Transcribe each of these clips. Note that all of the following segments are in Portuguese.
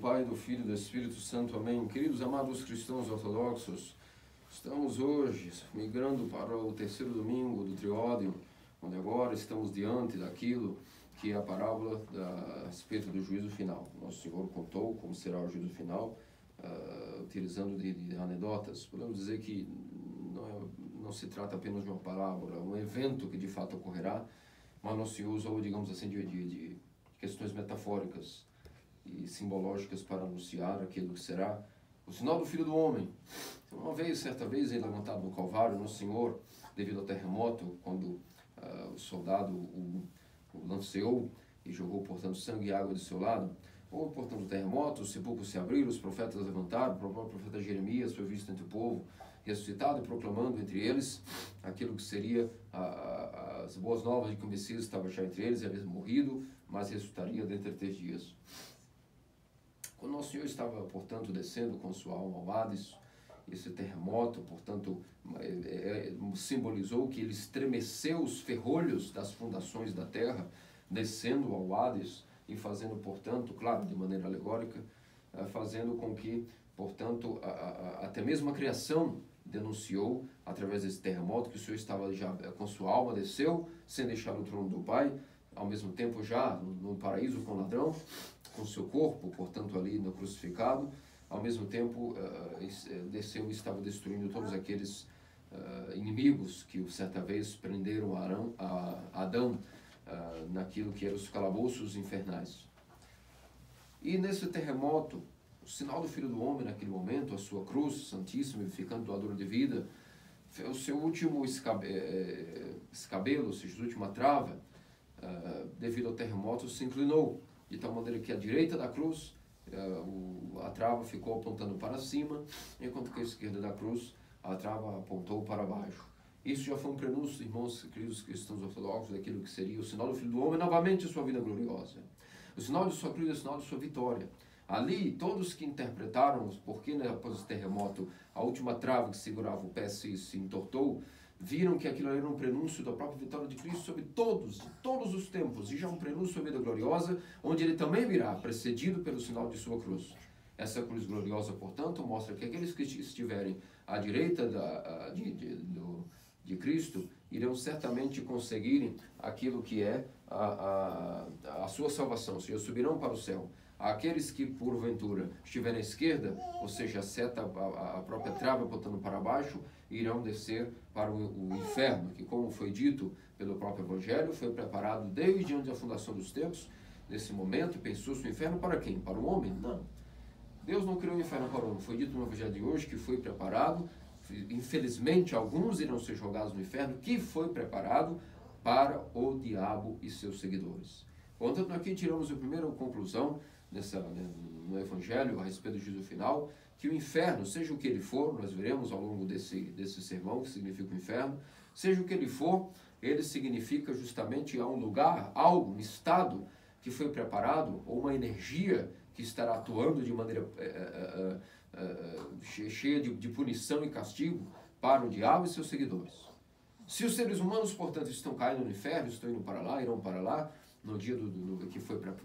Pai, do Filho e do Espírito Santo. Amém. Queridos amados cristãos ortodoxos, estamos hoje migrando para o terceiro domingo do Triódio, onde agora estamos diante daquilo que é a parábola a respeito do juízo final. Nosso Senhor contou como será o juízo final, utilizando de anedotas. Podemos dizer que não se trata apenas de uma parábola, um evento que de fato ocorrerá, mas Nosso Senhor usou, digamos assim, de questões metafóricas e simbológicas para anunciar aquilo que será o sinal do Filho do Homem. Certa vez, ele levantado no Calvário, Nosso Senhor, devido ao terremoto, quando o soldado o lanceou e jogou, portanto, sangue e água do seu lado, houve, portanto, o terremoto, os sepulcros se abriram, os profetas levantaram, o próprio profeta Jeremias foi visto entre o povo, ressuscitado e proclamando entre eles aquilo que seria as boas novas de que o Messias estava já entre eles, havia morrido, mas ressuscitaria dentro de 3 dias. Quando Nosso Senhor estava, portanto, descendo com sua alma ao Hades, esse terremoto, portanto, simbolizou que ele estremeceu os ferrolhos das fundações da terra, descendo ao Hades e fazendo, portanto, claro, de maneira alegórica, fazendo com que, portanto, até mesmo a criação denunciou, através desse terremoto, que o Senhor estava já com sua alma, desceu, sem deixar o trono do Pai, ao mesmo tempo já no paraíso com o ladrão, com seu corpo, portanto, ali no crucificado, ao mesmo tempo desceu e estava destruindo todos aqueles inimigos que certa vez prenderam Adão naquilo que eram os calabouços infernais. E nesse terremoto, o sinal do Filho do Homem naquele momento, a sua cruz santíssima, vivificando doadora de vida, o seu último escabelo, ou seja, a última trava, devido ao terremoto, se inclinou, de tal maneira que a direita da cruz, a trava ficou apontando para cima, enquanto que a esquerda da cruz, a trava apontou para baixo. Isso já foi um prenúncio, irmãos queridos cristãos ortodoxos, daquilo que seria o sinal do Filho do Homem, novamente sua vida gloriosa. O sinal de sua cruz é o sinal de sua vitória. Ali, todos que interpretaram porque após o terremoto, a última trava que segurava o pé se entortou, viram que aquilo era um prenúncio da própria vitória de Cristo sobre de todos os tempos, e já um prenúncio da vida gloriosa, onde ele também virá, precedido pelo sinal de sua cruz. Essa cruz gloriosa, portanto, mostra que aqueles que estiverem à direita de Cristo irão certamente conseguirem aquilo que é a sua salvação, ou seja, subirão para o céu. Aqueles que, porventura, estiverem à esquerda, ou seja, a própria trava apontando para baixo, irão descer para o inferno, que, como foi dito pelo próprio Evangelho, foi preparado desde antes da fundação dos tempos. Nesse momento, pensou-se o inferno para quem? Para o homem? Não. Deus não criou o inferno para o homem. Foi dito no Evangelho de hoje que foi preparado. Infelizmente, alguns irão ser jogados no inferno, que foi preparado para o diabo e seus seguidores. Portanto, aqui tiramos a primeira conclusão no Evangelho a respeito do juízo final, que o inferno, seja o que ele for, nós veremos ao longo desse sermão que significa o inferno, seja o que ele for, ele significa justamente um lugar, algo, um estado que foi preparado, ou uma energia que estará atuando de maneira cheia de punição e castigo para o diabo e seus seguidores. Se os seres humanos, portanto, estão caindo no inferno, estão indo para lá, irão para lá, no dia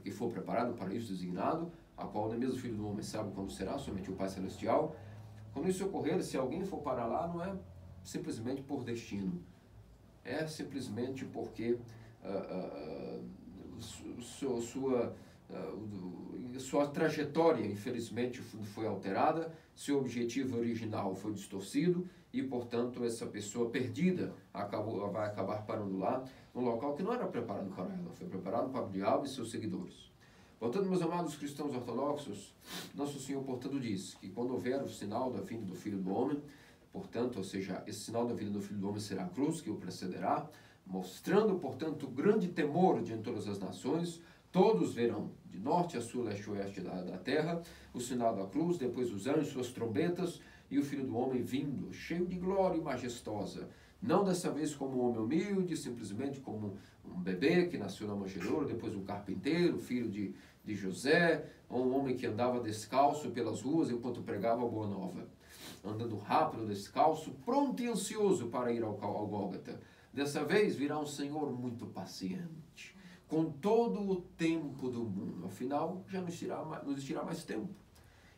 que for preparado para isso designado, a qual nem mesmo o Filho do Homem sabe quando será, somente o Pai Celestial. Quando isso ocorrer, se alguém for para lá, não é simplesmente por destino, é simplesmente porque sua trajetória, infelizmente, foi alterada, seu objetivo original foi distorcido e, portanto, essa pessoa perdida vai acabar parando lá, num local que não era preparado para ela, foi preparado para o diabo e seus seguidores. Portanto, meus amados cristãos ortodoxos, Nosso Senhor, portanto, diz que quando houver o sinal da vinda do Filho do Homem, portanto, ou seja, esse sinal da vinda do Filho do Homem será a cruz que o precederá, mostrando, portanto, grande temor diante de todas as nações. Todos verão, de norte a sul, leste a oeste da terra, o sinal da cruz, depois os anjos, suas trombetas, e o Filho do Homem vindo, cheio de glória e majestosa. Não dessa vez como um homem humilde, simplesmente como um bebê que nasceu na manjedoura, depois um carpinteiro, filho de José, ou um homem que andava descalço pelas ruas enquanto pregava a boa nova. Andando rápido, descalço, pronto e ansioso para ir ao Gólgota. Dessa vez virá um Senhor muito paciente, com todo o tempo do mundo. Afinal, já não existirá mais tempo.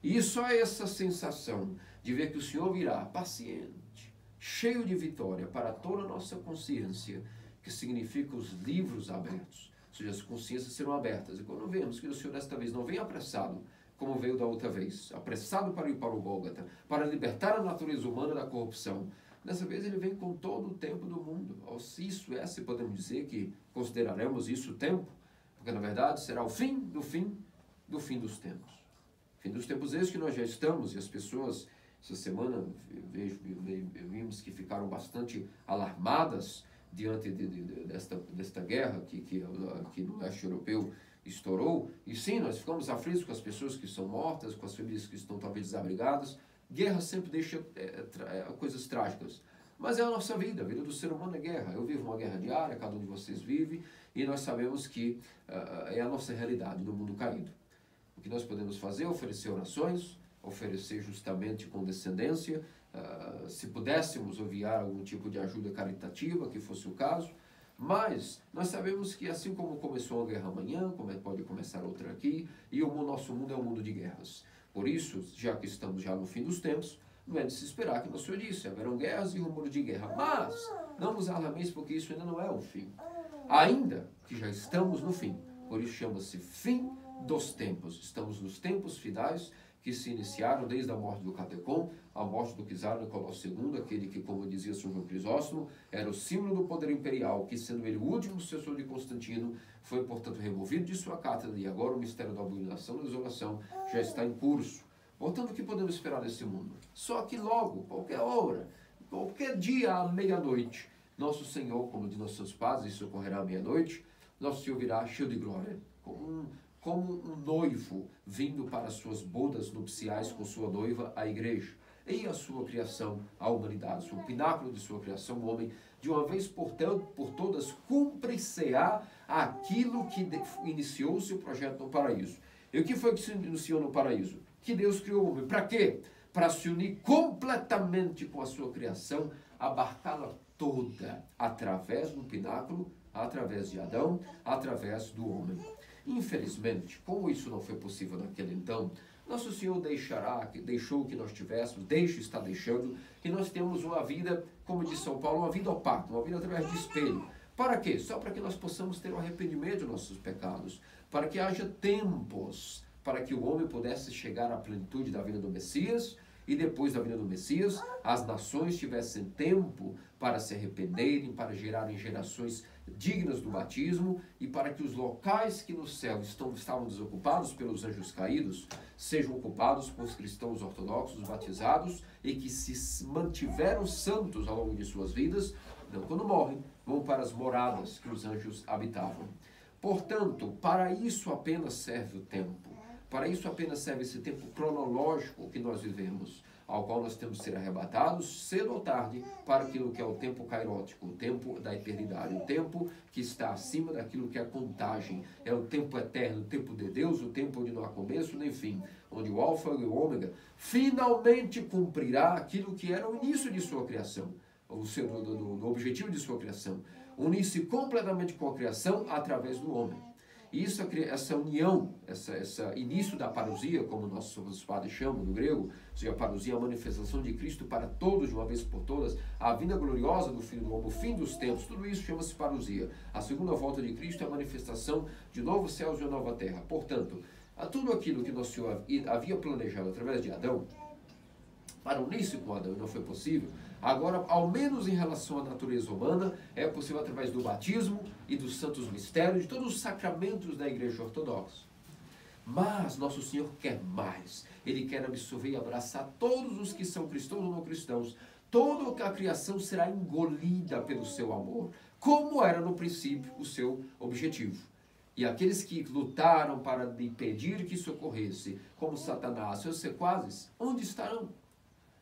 E só essa sensação de ver que o Senhor virá paciente, cheio de vitória para toda a nossa consciência, que significa os livros abertos, ou seja, as consciências serão abertas. E quando vemos que o Senhor desta vez não vem apressado, como veio da outra vez, apressado para ir para o Gólgota, para libertar a natureza humana da corrupção, dessa vez ele vem com todo o tempo do mundo. Se isso é, se podemos dizer que consideraremos isso o tempo, porque na verdade será o fim do fim do fim dos tempos. Fim dos tempos esses que nós já estamos, e as pessoas, essa semana, vimos que ficaram bastante alarmadas diante desta guerra que no leste europeu estourou. E sim, nós ficamos aflitos com as pessoas que são mortas, com as famílias que estão talvez desabrigadas. Guerra sempre deixa coisas trágicas. Mas é a nossa vida, a vida do ser humano é guerra. Eu vivo uma guerra diária, cada um de vocês vive, e nós sabemos que é a nossa realidade no mundo caído. O que nós podemos fazer é oferecer orações, oferecer justamente condescendência, se pudéssemos enviar algum tipo de ajuda caritativa, que fosse o caso. Mas nós sabemos que assim como começou a guerra amanhã, pode começar outra aqui, e o nosso mundo é um mundo de guerras. Por isso, já que estamos já no fim dos tempos, não é de se esperar que nosso Senhor disse, haverão guerras e rumores de guerra. Mas não nos alarmeis, porque isso ainda não é o fim. Ainda que já estamos no fim. Por isso chama-se fim dos tempos. Estamos nos tempos finais que se iniciaram desde a morte do Catecon, a morte do czar Nicolau II, aquele que, como dizia São João Crisóstomo, era o símbolo do poder imperial, que sendo ele o último sucessor de Constantino, foi, portanto, removido de sua cátedra, e agora o mistério da abominação e da desolação já está em curso. Portanto, o que podemos esperar desse mundo? Só que logo, qualquer hora, qualquer dia à meia-noite, nosso Senhor, como diz nossos seus padres, isso ocorrerá à meia-noite, nosso Senhor virá cheio de glória, como um noivo vindo para as suas bodas nupciais com sua noiva, a igreja, e a sua criação, a humanidade, o pináculo de sua criação, o homem, de uma vez por todas, cumprir-se-á aquilo que iniciou o seu projeto no paraíso. E o que foi que se iniciou no paraíso? Que Deus criou o homem. Para quê? Para se unir completamente com a sua criação, abarcá-la toda, através do pináculo, através de Adão, através do homem. Infelizmente, como isso não foi possível naquele então, nosso Senhor deixou que nós tivéssemos, está deixando, que nós temos uma vida, como diz São Paulo, uma vida opaca, uma vida através de espelho. Para quê? Só para que nós possamos ter um arrependimento de nossos pecados, para que haja tempos, para que o homem pudesse chegar à plenitude da vida do Messias, e depois da vinda do Messias, as nações tivessem tempo para se arrependerem, para gerarem gerações dignas do batismo, e para que os locais que no céu estavam desocupados pelos anjos caídos, sejam ocupados por cristãos ortodoxos batizados, e que se mantiveram santos ao longo de suas vidas, não quando morrem, vão para as moradas que os anjos habitavam. Portanto, para isso apenas serve o tempo. Para isso apenas serve esse tempo cronológico que nós vivemos, ao qual nós temos que ser arrebatados cedo ou tarde para aquilo que é o tempo kairótico, o tempo da eternidade, o tempo que está acima daquilo que é a contagem, é o tempo eterno, o tempo de Deus, o tempo onde não há começo nem fim, onde o alfa e o ômega finalmente cumprirá aquilo que era o início de sua criação, do objetivo de sua criação, unir-se completamente com a criação através do homem. E isso, essa união, esse início da parousia, como nossos padres chamam no grego, ou seja, a parousia é a manifestação de Cristo para todos, de uma vez por todas, a vinda gloriosa do Filho do Homem, o fim dos tempos, tudo isso chama-se parousia. A segunda volta de Cristo é a manifestação de novos céus e uma nova terra. Portanto, a tudo aquilo que nosso Senhor havia planejado através de Adão, para unir-se com Adão e não foi possível, agora, ao menos em relação à natureza humana, é possível através do batismo e dos santos mistérios, de todos os sacramentos da Igreja Ortodoxa. Mas nosso Senhor quer mais. Ele quer absorver e abraçar todos os que são cristãos ou não cristãos. Toda a criação será engolida pelo seu amor, como era no princípio o seu objetivo. E aqueles que lutaram para impedir que isso ocorresse, como Satanás, seus sequazes, onde estarão?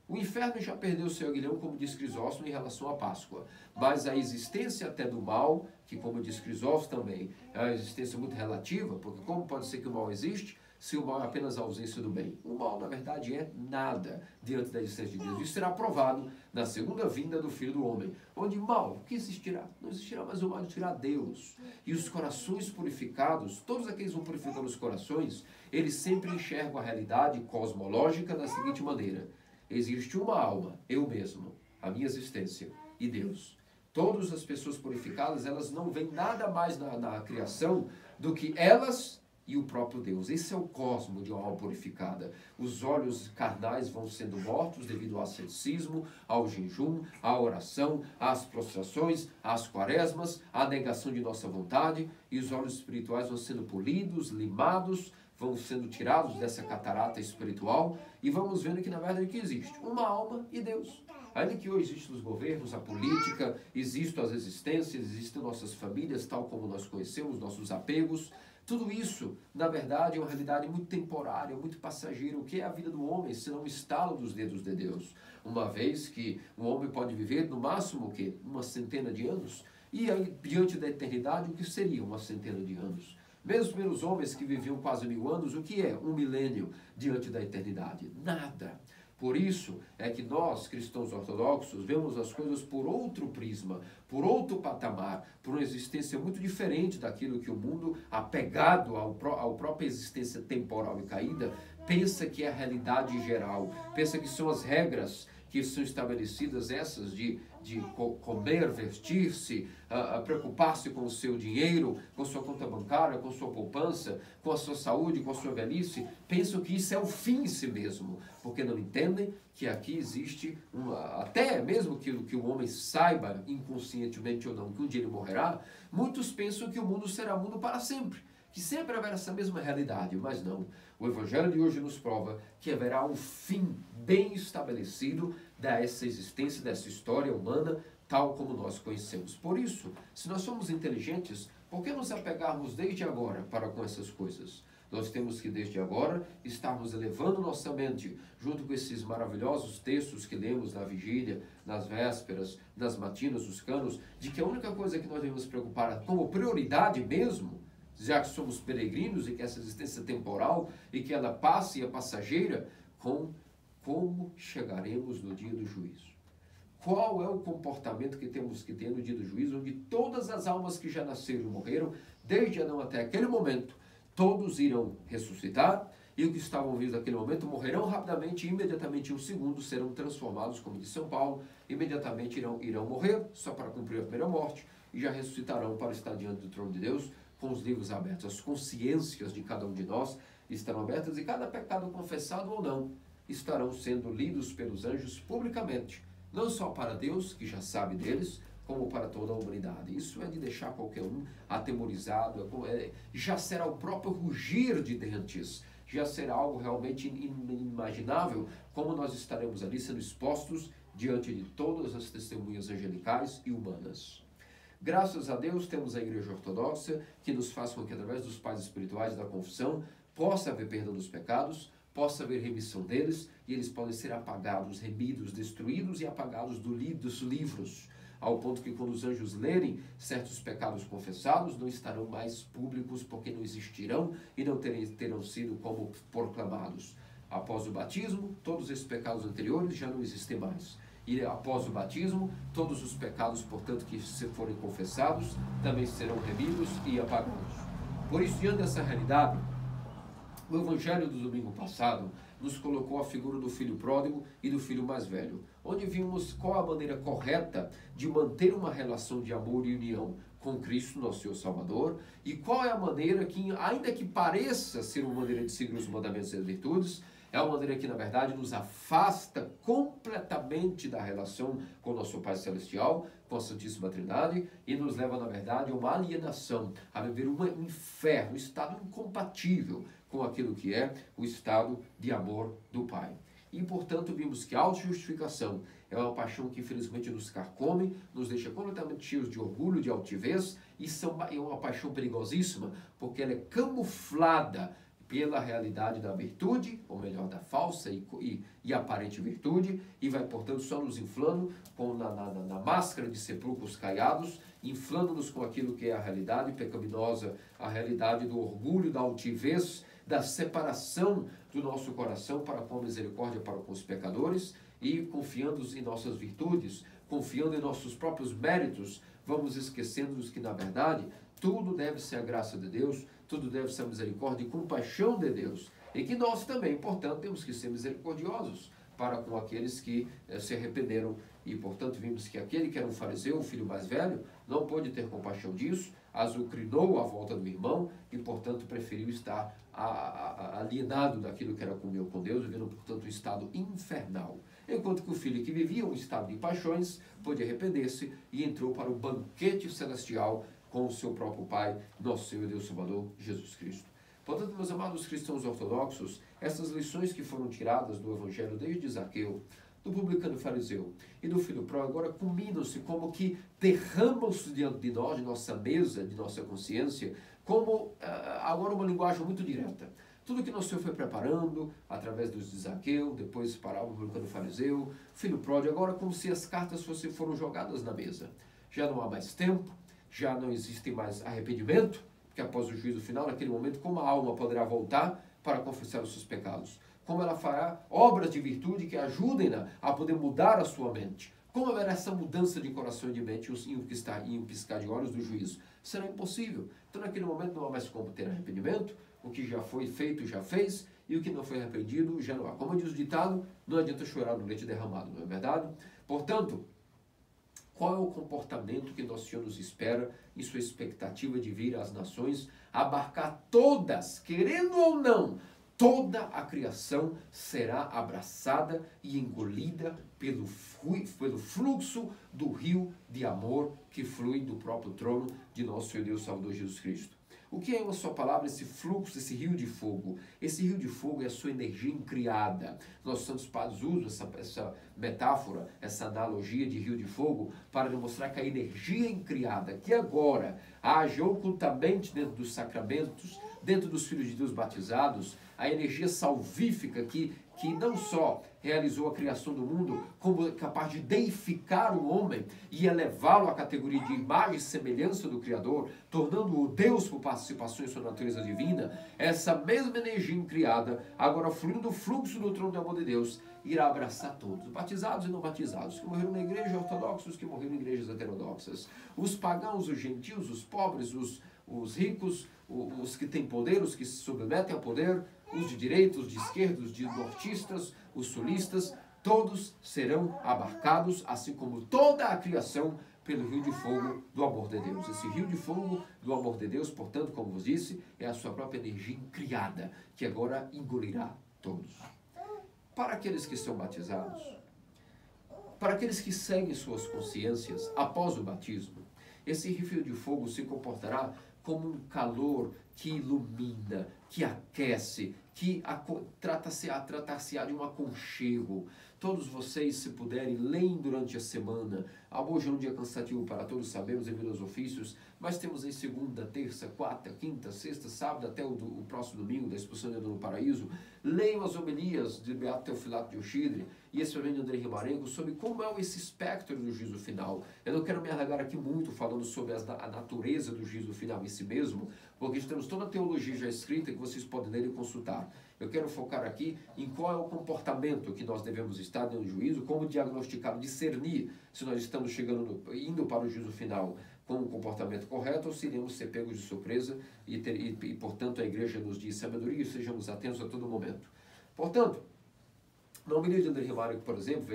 O inferno já perdeu seu aguilhão, como diz Crisóstomo, em relação à Páscoa. Mas a existência até do mal, que como diz Crisóstomo também, é uma existência muito relativa, porque como pode ser que o mal existe, se o mal é apenas a ausência do bem? O mal, na verdade, é nada diante da existência de Deus. Isso será provado na segunda vinda do Filho do Homem, onde mal, o que existirá? Não existirá mais o mal, existirá Deus. E os corações purificados, todos aqueles que vão purificando os corações, eles sempre enxergam a realidade cosmológica da seguinte maneira: existe uma alma, eu mesmo, a minha existência, e Deus. Todas as pessoas purificadas, elas não veem nada mais na criação do que elas e o próprio Deus. Esse é o cosmo de uma alma purificada. Os olhos carnais vão sendo mortos devido ao asceticismo, ao jejum, à oração, às prostrações, às quaresmas, à negação de nossa vontade, e os olhos espirituais vão sendo polidos, limados, vão sendo tirados dessa catarata espiritual, e vamos vendo que na verdade o que existe? Uma alma e Deus. Ainda que hoje existem os governos, a política, existem as existências, existem nossas famílias, tal como nós conhecemos, nossos apegos, tudo isso, na verdade, é uma realidade muito temporária, muito passageira. O que é a vida do homem, se não o estalo dos dedos de Deus? Uma vez que um homem pode viver, no máximo, o quê? Uma centena de anos? E aí, diante da eternidade, o que seria uma centena de anos? Mesmo pelos homens que viviam quase 1000 anos, o que é um milênio diante da eternidade? Nada. Por isso é que nós, cristãos ortodoxos, vemos as coisas por outro prisma, por outro patamar, por uma existência muito diferente daquilo que o mundo, apegado à própria existência temporal e caída, pensa que é a realidade geral, pensa que são as regras que são estabelecidas, essas de comer, vestir-se, preocupar-se com o seu dinheiro, com sua conta bancária, com sua poupança, com a sua saúde, com a sua velhice, pensam que isso é o fim em si mesmo, porque não entendem que aqui existe, até mesmo que o homem saiba, inconscientemente ou não, que um dia ele morrerá, muitos pensam que o mundo será mundo para sempre, que sempre haverá essa mesma realidade, mas não. O Evangelho de hoje nos prova que haverá um fim bem estabelecido dessa existência, dessa história humana, tal como nós conhecemos. Por isso, se nós somos inteligentes, por que nos apegarmos desde agora para com essas coisas? Nós temos que, desde agora, estarmos elevando nossa mente, junto com esses maravilhosos textos que lemos na vigília, nas vésperas, nas matinas, nos canos, de que a única coisa que nós devemos preocupar como prioridade mesmo, já que somos peregrinos e que essa existência é temporal e que ela passa e é passageira, com como chegaremos no dia do juízo. Qual é o comportamento que temos que ter no dia do juízo, onde todas as almas que já nasceram e morreram, desde Adão até aquele momento, todos irão ressuscitar, e os que estavam vivos naquele momento morrerão rapidamente, e imediatamente em um segundo serão transformados, como diz São Paulo, imediatamente irão morrer, só para cumprir a primeira morte, e já ressuscitarão para estar diante do trono de Deus, com os livros abertos. As consciências de cada um de nós estarão abertas, e cada pecado confessado ou não estarão sendo lidos pelos anjos publicamente, não só para Deus, que já sabe deles, como para toda a humanidade. Isso é de deixar qualquer um atemorizado, já será o próprio rugir de dentes, já será algo realmente inimaginável, como nós estaremos ali sendo expostos diante de todas as testemunhas angelicais e humanas. Graças a Deus temos a Igreja Ortodoxa, que nos faz com que, através dos pais espirituais da confissão, possa haver perdão dos pecados, possa haver remissão deles, e eles podem ser apagados, remidos, destruídos e apagados dos livros, ao ponto que quando os anjos lerem certos pecados confessados, não estarão mais públicos, porque não existirão e não terão sido como proclamados. Após o batismo, todos esses pecados anteriores já não existem mais. E após o batismo, todos os pecados, portanto, que se forem confessados, também serão remidos e apagados. Por isso, diante dessa realidade, o Evangelho do domingo passado nos colocou a figura do filho pródigo e do filho mais velho, onde vimos qual a maneira correta de manter uma relação de amor e união com Cristo, nosso Senhor Salvador, e qual é a maneira que, ainda que pareça ser uma maneira de seguir os mandamentos e as virtudes, é uma maneira que, na verdade, nos afasta completamente da relação com o nosso Pai Celestial, com a Santíssima Trindade, e nos leva, na verdade, a uma alienação, a viver um inferno, um estado incompatível com aquilo que é o estado de amor do Pai. E, portanto, vimos que a autojustificação é uma paixão que, infelizmente, nos carcome, nos deixa completamente cheios de orgulho, de altivez, e é uma paixão perigosíssima, porque ela é camuflada pela realidade da virtude, ou melhor, da falsa e aparente virtude, e vai, portanto, só nos inflando na máscara de sepulcros caiados, inflando-nos com aquilo que é a realidade pecaminosa, a realidade do orgulho, da altivez, da separação do nosso coração para com a misericórdia para com os pecadores e confiando em nossas virtudes, confiando em nossos próprios méritos, vamos esquecendo que, na verdade, tudo deve ser a graça de Deus, tudo deve ser a misericórdia e compaixão de Deus. E que nós também, portanto, temos que ser misericordiosos para com aqueles que se arrependeram. E, portanto, vimos que aquele que era um fariseu, o filho mais velho, não pôde ter compaixão disso, azucrinou a volta do irmão e, portanto, preferiu estar alienado daquilo que era comunhão com Deus, vivendo, portanto, um estado infernal. Enquanto que o filho que vivia um estado de paixões pôde arrepender-se e entrou para o banquete celestial com o seu próprio Pai, nosso Senhor e Deus Salvador, Jesus Cristo. Portanto, meus amados cristãos ortodoxos, essas lições que foram tiradas do Evangelho desde Zaqueu, do publicano fariseu e do filho pródigo, agora culminam-se como que derramam-se diante de nós, de nossa mesa, de nossa consciência, como agora uma linguagem muito direta. Tudo que nosso Senhor foi preparando, através dos de Zaqueu, depois para o publicano fariseu, filho pródigo, agora como se as cartas foram jogadas na mesa. Já não há mais tempo, já não existe mais arrependimento, porque após o juízo final, naquele momento, como a alma poderá voltar para confessar os seus pecados? Como ela fará obras de virtude que ajudem-na a poder mudar a sua mente? Como haverá essa mudança de coração e de mente em um piscar de olhos do juízo? Será impossível. Então, naquele momento, não há mais como ter arrependimento. O que já foi feito, já fez. E o que não foi arrependido, já não há. Como diz o ditado, não adianta chorar no leite derramado, não é verdade? Portanto, qual é o comportamento que Nosso Senhor nos espera em sua expectativa de vir às nações, abarcar todas, querendo ou não, toda a criação será abraçada e engolida pelo fluxo do rio de amor que flui do próprio trono de nosso Senhor Deus Salvador Jesus Cristo. O que é, uma só palavra, esse fluxo, esse rio de fogo? Esse rio de fogo é a sua energia incriada. Nossos santos padres usam essa metáfora, essa analogia de rio de fogo para demonstrar que a energia incriada, que agora age ocultamente dentro dos sacramentos, dentro dos filhos de Deus batizados, a energia salvífica que não só realizou a criação do mundo, como é capaz de deificar o homem e elevá-lo à categoria de imagem e semelhança do Criador, tornando-o Deus por participação em sua natureza divina, essa mesma energia incriada, agora fluindo do fluxo do trono do amor de Deus, irá abraçar todos, batizados e não batizados, que morreram na igreja ortodoxa, os que morreram em igrejas heterodoxas, os pagãos, os gentios, os pobres, os ricos, os que têm poder, os que se submetem ao poder, os de direita, os de esquerda, os de nortistas, os sulistas, todos serão abarcados, assim como toda a criação, pelo rio de fogo do amor de Deus. Esse rio de fogo do amor de Deus, portanto, como vos disse, é a sua própria energia incriada, que agora engolirá todos. Para aqueles que são batizados, para aqueles que seguem suas consciências após o batismo, esse rio de fogo se comportará como um calor que ilumina, que aquece, que tratar-se-á de um aconchego. Todos vocês, se puderem, leem durante a semana. Hoje é um dia cansativo para todos, sabemos, devido aos ofícios, mas temos em segunda, terça, quarta, quinta, sexta, sábado, até o próximo domingo, da expulsão de Adão no Paraíso. Leiam as homilias de Beato Teofilato de Ochidre e esse de André Rimarengo sobre como é esse espectro do juízo final. Eu não quero me alargar aqui muito falando sobre a natureza do juízo final em si mesmo, porque temos toda a teologia já escrita que vocês podem ler e consultar. Eu quero focar aqui em qual é o comportamento que nós devemos estar no juízo, como diagnosticar, discernir se nós estamos indo para o juízo final com um comportamento correto ou se iremos ser pegos de surpresa e, portanto, a igreja nos diz sabedoria e sejamos atentos a todo momento. Portanto, na homilia de André Rimarengo, por exemplo,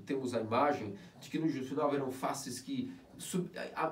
temos a imagem de que no juízo final haverão faces que,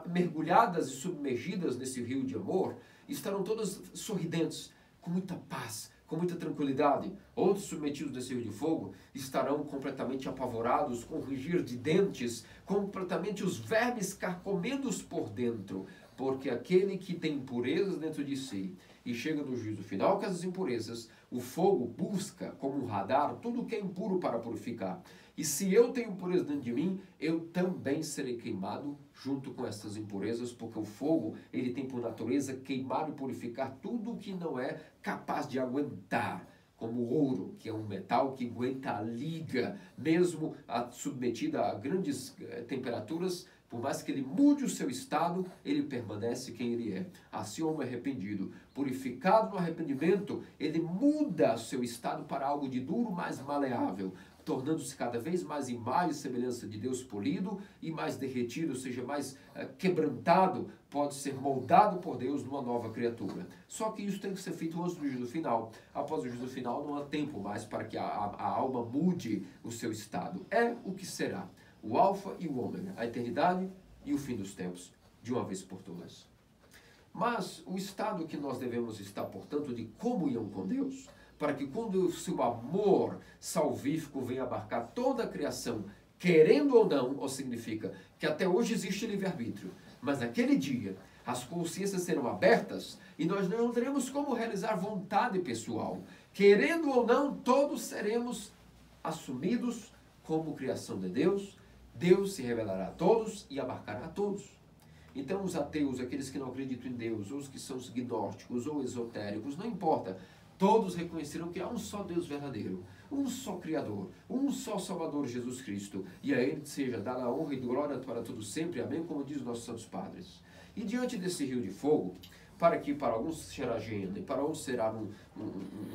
mergulhadas e submergidas nesse rio de amor, estarão todas sorridentes, com muita paz, com muita tranquilidade. Outros, submetidos nesse rio de fogo, estarão completamente apavorados, com rugir de dentes, completamente os vermes carcomidos por dentro, porque aquele que tem impurezas dentro de si e chega no juízo final com essas impurezas, o fogo busca, como um radar, tudo o que é impuro para purificar. E se eu tenho impureza dentro de mim, eu também serei queimado junto com essas impurezas, porque o fogo, ele tem por natureza queimar e purificar tudo o que não é capaz de aguentar, como o ouro, que é um metal que aguenta a liga, mesmo submetida a grandes temperaturas, Por mais que ele mude o seu estado, ele permanece quem ele é. Assim o homem arrependido, purificado no arrependimento, ele muda o seu estado para algo de duro, mais maleável, tornando-se cada vez mais imagem e semelhança de Deus, polido e mais derretido, ou seja, mais quebrantado, pode ser moldado por Deus numa nova criatura. Só que isso tem que ser feito antes do juízo final. Após o juízo final não há tempo mais para que a alma mude o seu estado. É o que será. O alfa e o ômega, a eternidade e o fim dos tempos, de uma vez por todas. Mas o estado que nós devemos estar, portanto, de comunhão com Deus, para que quando o seu amor salvífico venha abarcar toda a criação, querendo ou não, ou significa que até hoje existe livre-arbítrio, mas naquele dia as consciências serão abertas e nós não teremos como realizar vontade pessoal. Querendo ou não, todos seremos assumidos como criação de Deus. Deus se revelará a todos e abarcará a todos. Então os ateus, aqueles que não acreditam em Deus, ou os que são gnósticos ou esotéricos, não importa. Todos reconhecerão que há um só Deus verdadeiro, um só Criador, um só Salvador, Jesus Cristo. E a Ele seja dada a honra e glória para todos sempre. Amém, como diz os nossos santos padres. E diante desse rio de fogo, para que para alguns será gênero e para outros será um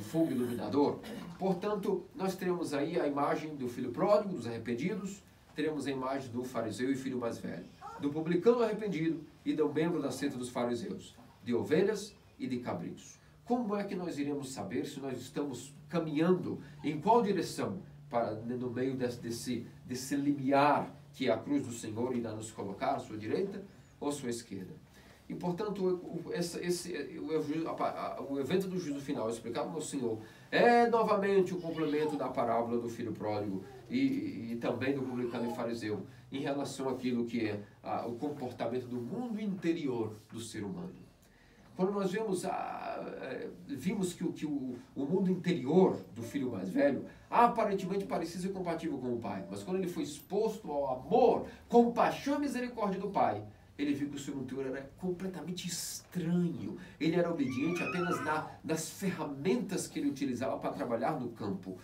fogo iluminador, portanto, nós teremos aí a imagem do filho pródigo, dos arrependidos, teremos a imagem do fariseu e filho mais velho, do publicano arrependido e do membro da seita dos fariseus, de ovelhas e de cabritos. Como é que nós iremos saber se nós estamos caminhando em qual direção para no meio desse limiar que a cruz do Senhor irá nos colocar, à sua direita ou à sua esquerda? E, portanto, o evento do juízo final explicado no Senhor é novamente o complemento da parábola do filho pródigo e também do publicano e fariseu em relação àquilo que é o comportamento do mundo interior do ser humano. Quando nós vimos que o mundo interior do filho mais velho aparentemente parecia ser compatível com o pai, mas quando ele foi exposto ao amor, compaixão e misericórdia do pai, ele viu que o seu interior era completamente estranho. Ele era obediente apenas nas ferramentas que ele utilizava para trabalhar no campo.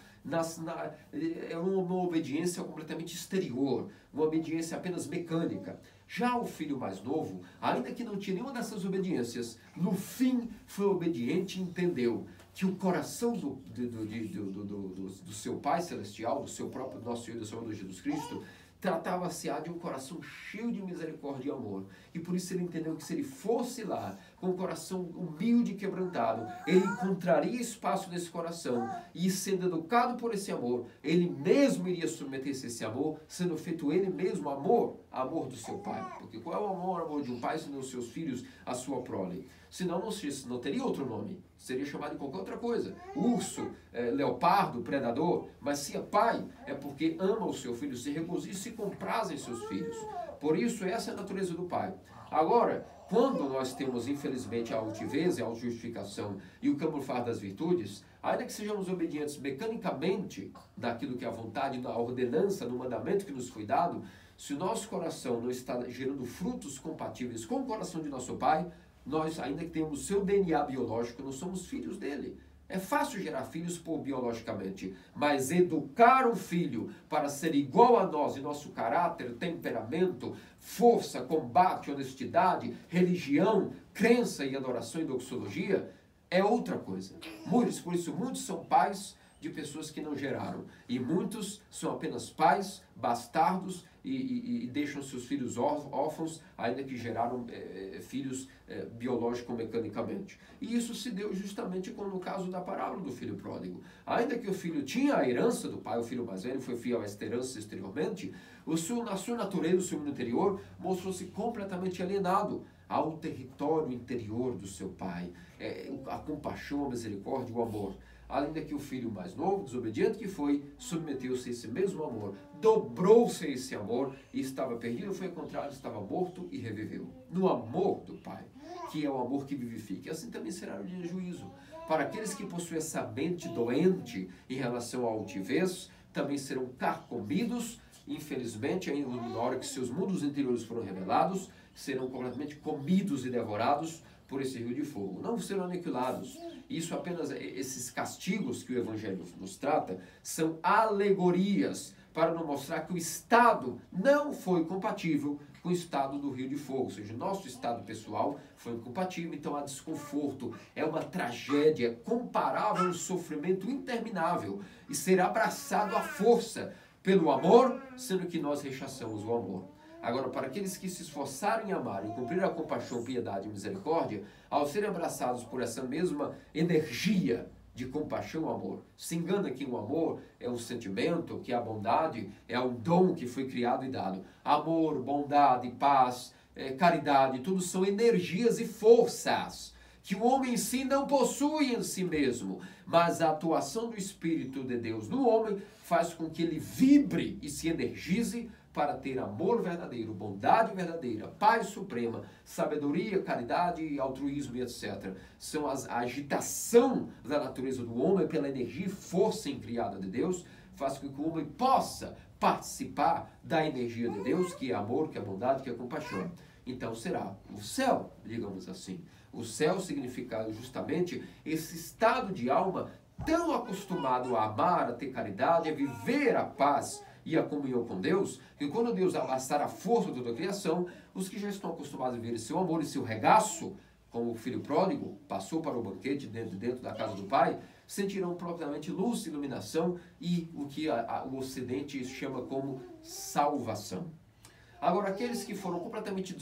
É uma obediência completamente exterior, uma obediência apenas mecânica. Já o filho mais novo, ainda que não tinha nenhuma dessas obediências, no fim foi obediente e entendeu que o coração do seu Pai Celestial, do seu próprio nosso Senhor e Salvador Jesus Cristo, tratava-se de um coração cheio de misericórdia e amor. E por isso ele entendeu que se ele fosse lá, com o coração humilde e quebrantado, ele encontraria espaço nesse coração. E sendo educado por esse amor, ele mesmo iria submeter-se a esse amor, sendo feito ele mesmo amor do seu pai. Porque qual é o amor de um pai, senão os seus filhos, a sua prole? Senão não teria outro nome. Seria chamado de qualquer outra coisa. Urso, leopardo, predador. Mas se é pai, é porque ama o seu filho, se regozija e se compraz em seus filhos. Por isso, essa é a natureza do pai. Agora, quando nós temos, infelizmente, a altivez, a autojustificação e o camuflar das virtudes, ainda que sejamos obedientes mecanicamente naquilo que é a vontade, na ordenança, no mandamento que nos foi dado, se o nosso coração não está gerando frutos compatíveis com o coração de nosso pai, nós, ainda que tenhamos o seu DNA biológico, não somos filhos dele. É fácil gerar filhos biologicamente, mas educar o filho para ser igual a nós em nosso caráter, temperamento, força, combate, honestidade, religião, crença e adoração e doxologia é outra coisa. Por isso, muitos são pais de pessoas que não geraram. E muitos são apenas pais, bastardos, e deixam seus filhos órfãos, ainda que geraram filhos biológico-mecanicamente. E isso se deu justamente como no caso da parábola do filho pródigo. Ainda que o filho tinha a herança do pai, o filho mais velho foi fiel a esta herança exteriormente, na sua natureza, o seu mundo interior, mostrou-se completamente alienado ao território interior do seu pai. A compaixão, a misericórdia, o amor. Ainda que o filho mais novo, desobediente que foi, submeteu-se a esse mesmo amor, dobrou-se a esse amor e estava perdido, foi encontrado, estava morto e reviveu. No amor do Pai, que é o amor que vivifica. E assim também será no dia de juízo. Para aqueles que possuem essa mente doente em relação à altivez, também serão carcomidos, infelizmente, ainda na hora que seus mundos interiores foram revelados, serão completamente comidos e devorados por esse rio de fogo. Não serão aniquilados. Isso apenas, esses castigos que o Evangelho nos trata, são alegorias para nos mostrar que o estado não foi compatível com o estado do rio de fogo. Ou seja, o nosso estado pessoal foi incompatível, então há desconforto. É uma tragédia comparável a um sofrimento interminável e ser abraçado à força pelo amor, sendo que nós rechaçamos o amor. Agora, para aqueles que se esforçarem em amar e cumprir a compaixão, piedade e misericórdia, ao serem abraçados por essa mesma energia de compaixão e amor, se engana que o amor é um sentimento, que a bondade é um dom que foi criado e dado. Amor, bondade, paz, caridade, tudo são energias e forças que o homem em si não possui em si mesmo, mas a atuação do Espírito de Deus no homem faz com que ele vibre e se energize para ter amor verdadeiro, bondade verdadeira, paz suprema, sabedoria, caridade, altruísmo e etc. São a agitação da natureza do homem pela energia e força criada de Deus, faz com que o homem possa participar da energia de Deus, que é amor, que é bondade, que é compaixão. Então será o céu, digamos assim. O céu significa justamente esse estado de alma tão acostumado a amar, a ter caridade, a viver a paz e a comunhão com Deus, que quando Deus abastar a força de toda a criação, os que já estão acostumados a viver seu amor e seu regaço, como o filho pródigo passou para o banquete dentro da casa do Pai, sentirão propriamente luz, iluminação e o que o Ocidente chama como salvação. Agora, aqueles que foram completamente,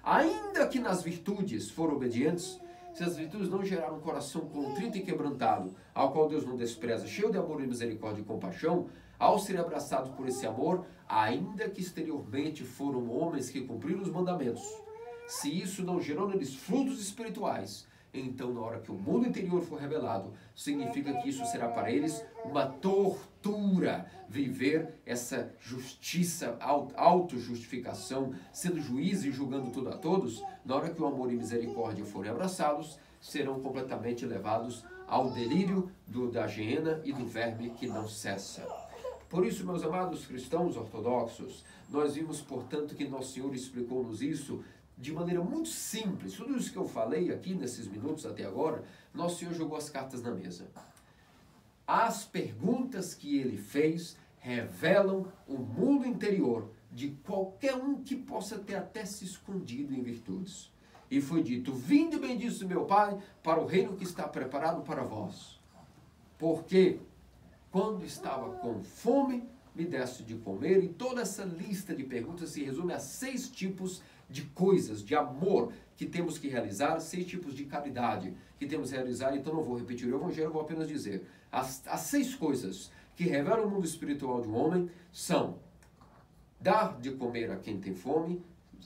ainda que nas virtudes foram obedientes, se as virtudes não geraram um coração contrito e quebrantado, ao qual Deus não despreza, cheio de amor e misericórdia e compaixão, ao serem abraçados por esse amor, ainda que exteriormente foram homens que cumpriram os mandamentos, se isso não gerou neles frutos espirituais, então na hora que o mundo interior for revelado, significa que isso será para eles uma tortura, viver essa justiça, autojustificação, sendo juiz e julgando tudo a todos. Na hora que o amor e misericórdia forem abraçados, serão completamente levados ao delírio da geena e do verme que não cessa. Por isso, meus amados cristãos ortodoxos, nós vimos, portanto, que Nosso Senhor explicou-nos isso de maneira muito simples. Tudo isso que eu falei aqui nesses minutos até agora, Nosso Senhor jogou as cartas na mesa. As perguntas que ele fez revelam o mundo interior de qualquer um que possa ter até se escondido em virtudes. E foi dito: vinde, bendito meu Pai, para o reino que está preparado para vós. Porque quando estava com fome, me deste de comer. E toda essa lista de perguntas se resume a 6 tipos de coisas, de amor que temos que realizar, 6 tipos de caridade que temos que realizar. Então não vou repetir o Evangelho, vou apenas dizer. As 6 coisas que revelam o mundo espiritual de um homem são: dar de comer a quem tem fome,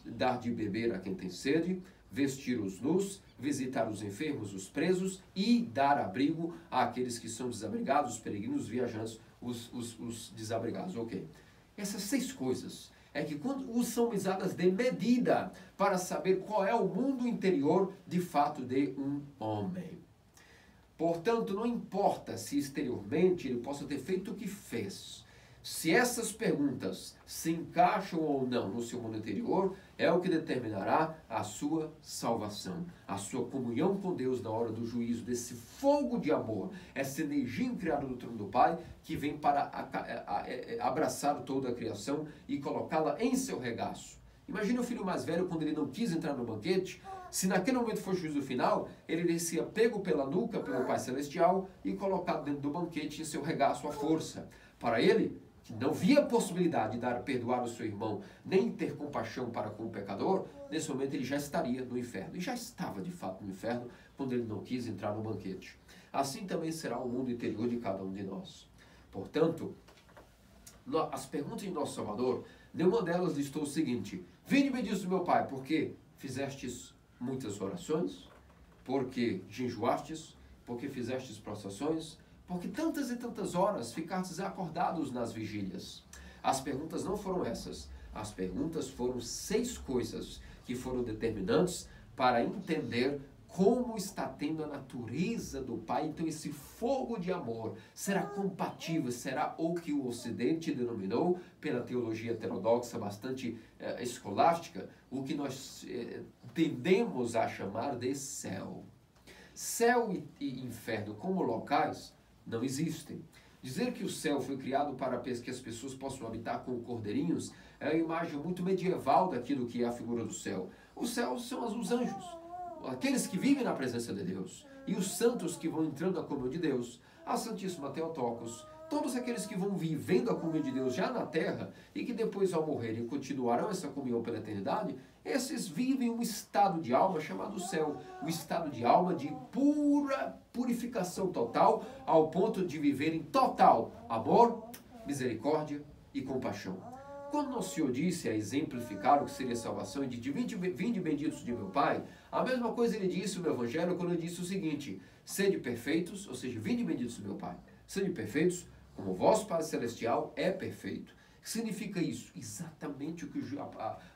dar de beber a quem tem sede, vestir os nus, visitar os enfermos, os presos e dar abrigo àqueles que são desabrigados, os peregrinos, os viajantes, os desabrigados. Ok. Essas 6 coisas é que quando são usadas de medida para saber qual é o mundo interior de fato de um homem. Portanto, não importa se exteriormente ele possa ter feito o que fez. Se essas perguntas se encaixam ou não no seu mundo interior, é o que determinará a sua salvação, a sua comunhão com Deus na hora do juízo, desse fogo de amor, essa energia criada do trono do Pai, que vem para abraçar toda a criação e colocá-la em seu regaço. Imagina o filho mais velho, quando ele não quis entrar no banquete, se naquele momento for o juízo final, ele descia pego pela nuca pelo Pai Celestial e colocado dentro do banquete em seu regaço à força. Para ele, que não via possibilidade de perdoar o seu irmão, nem ter compaixão para com o pecador, nesse momento ele já estaria no inferno. E já estava de fato no inferno quando ele não quis entrar no banquete. Assim também será o mundo interior de cada um de nós. Portanto, as perguntas de nosso Salvador, nenhuma delas listou o seguinte: vinde, bendito meu Pai, porque fizestes muitas orações, porque jejuastes, porque fizestes prostrações, porque tantas e tantas horas ficastes acordados nas vigílias. As perguntas não foram essas. As perguntas foram 6 coisas que foram determinantes para entender como está tendo a natureza do Pai. Então esse fogo de amor será compatível, será o que o Ocidente denominou, pela teologia heterodoxa bastante escolástica, o que nós tendemos a chamar de céu. Céu e inferno como locais não existem. Dizer que o céu foi criado para que as pessoas possam habitar com cordeirinhos é uma imagem muito medieval daquilo que é a figura do céu. Os céus são os anjos, aqueles que vivem na presença de Deus, e os santos que vão entrando na comunhão de Deus, a Santíssima Theotokos, todos aqueles que vão vivendo a comunhão de Deus já na terra e que depois ao morrerem continuarão essa comunhão pela eternidade, esses vivem um estado de alma chamado céu, um estado de alma de pura purificação total, ao ponto de viverem total amor, misericórdia e compaixão. Quando nosso Senhor disse a exemplificar o que seria salvação e de vinde benditos de meu Pai, a mesma coisa ele disse no Evangelho quando ele disse o seguinte: sede perfeitos, ou seja, vinde benditos do meu Pai, sede perfeitos como o vosso Pai Celestial é perfeito. O que significa isso? Exatamente o que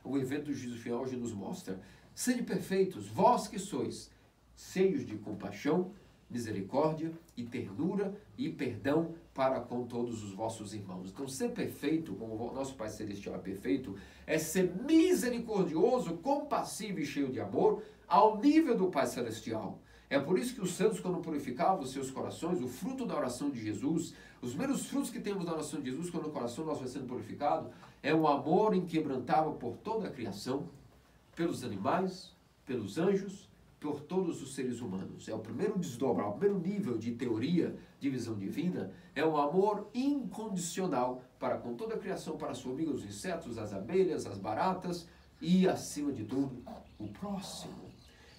o evento do juízo final hoje nos mostra. Sede perfeitos, vós que sois cheios de compaixão, misericórdia e ternura e perdão para com todos os vossos irmãos. Então, ser perfeito, como o nosso Pai Celestial é perfeito, é ser misericordioso, compassivo e cheio de amor, ao nível do Pai Celestial. É por isso que os santos, quando purificavam os seus corações, o fruto da oração de Jesus, os primeiros frutos que temos da oração de Jesus, quando o coração nosso vai sendo purificado, é um amor inquebrantável por toda a criação, pelos animais, pelos anjos, por todos os seres humanos. É o primeiro desdobrar, o primeiro nível de teoria de visão divina, é um amor incondicional para com toda a criação, para as formigas, os insetos, as abelhas, as baratas e, acima de tudo, o próximo.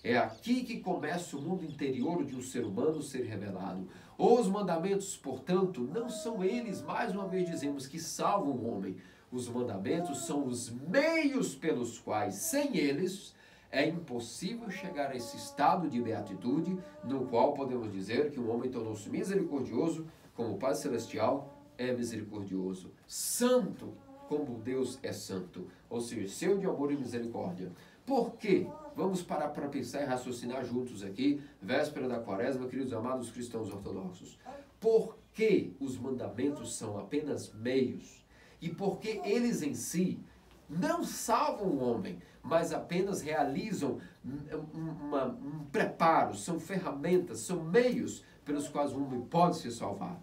É aqui que começa o mundo interior de um ser humano ser revelado. Os mandamentos, portanto, não são eles, mais uma vez dizemos, que salvam o homem. Os mandamentos são os meios pelos quais, sem eles, é impossível chegar a esse estado de beatitude, no qual podemos dizer que o homem tornou-se misericordioso, como o Pai Celestial é misericordioso. Santo, como Deus é santo, ou seja, cheio de amor e misericórdia. Por quê? Vamos parar para pensar e raciocinar juntos aqui, véspera da Quaresma, queridos amados cristãos ortodoxos. Por que os mandamentos são apenas meios? E por que eles em si não salvam o homem, mas apenas realizam um preparo, são ferramentas, são meios pelos quais o homem pode se salvar?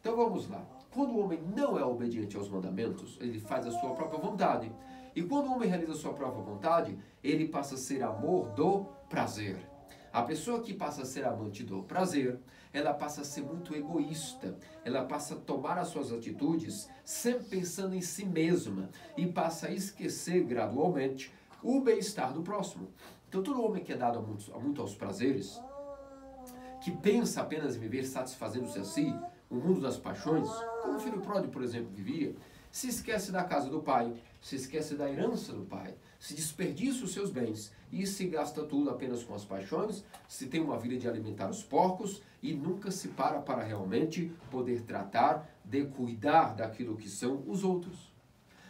Então vamos lá. Quando o homem não é obediente aos mandamentos, ele faz a sua própria vontade. E quando o homem realiza a sua própria vontade, ele passa a ser amor do prazer. A pessoa que passa a ser amante do prazer, ela passa a ser muito egoísta. Ela passa a tomar as suas atitudes sempre pensando em si mesma e passa a esquecer gradualmente o bem-estar do próximo. Então todo homem que é dado muito aos prazeres, que pensa apenas em viver satisfazendo-se a si, o mundo das paixões, como o filho pródigo, por exemplo, vivia, se esquece da casa do pai, se esquece da herança do pai, se desperdiça os seus bens e se gasta tudo apenas com as paixões, se tem uma vida de alimentar os porcos e nunca se para realmente poder tratar de cuidar daquilo que são os outros.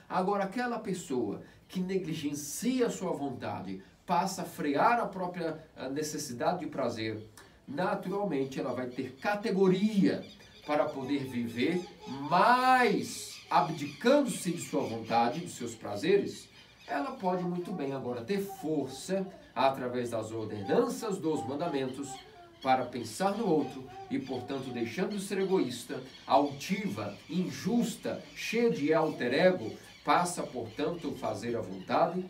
Agora, aquela pessoa que negligencia a sua vontade, passa a frear a própria necessidade de prazer, naturalmente ela vai ter categoria para poder viver mais abdicando-se de sua vontade, dos seus prazeres. Ela pode muito bem agora ter força, através das ordenanças dos mandamentos, para pensar no outro e, portanto, deixando de ser egoísta, altiva, injusta, cheia de alter ego, passa, portanto, a fazer a vontade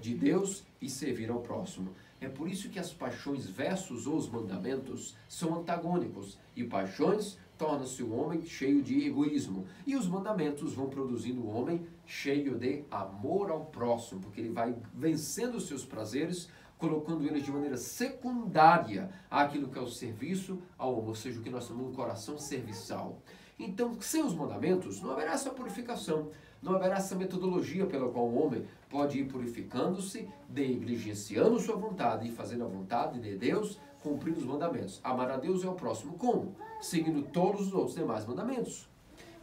de Deus e servir ao próximo. É por isso que as paixões versus os mandamentos são antagônicos, e paixões torna-se o homem cheio de egoísmo, e os mandamentos vão produzindo o homem cheio de amor ao próximo, porque ele vai vencendo os seus prazeres, colocando eles de maneira secundária àquilo que é o serviço ao homem, ou seja, o que nós chamamos de coração serviçal. Então, sem os mandamentos, não haverá essa purificação, não haverá essa metodologia pela qual o homem pode ir purificando-se, negligenciando sua vontade e fazendo a vontade de Deus, cumprindo os mandamentos. Amar a Deus e ao próximo como? Seguindo todos os outros demais mandamentos.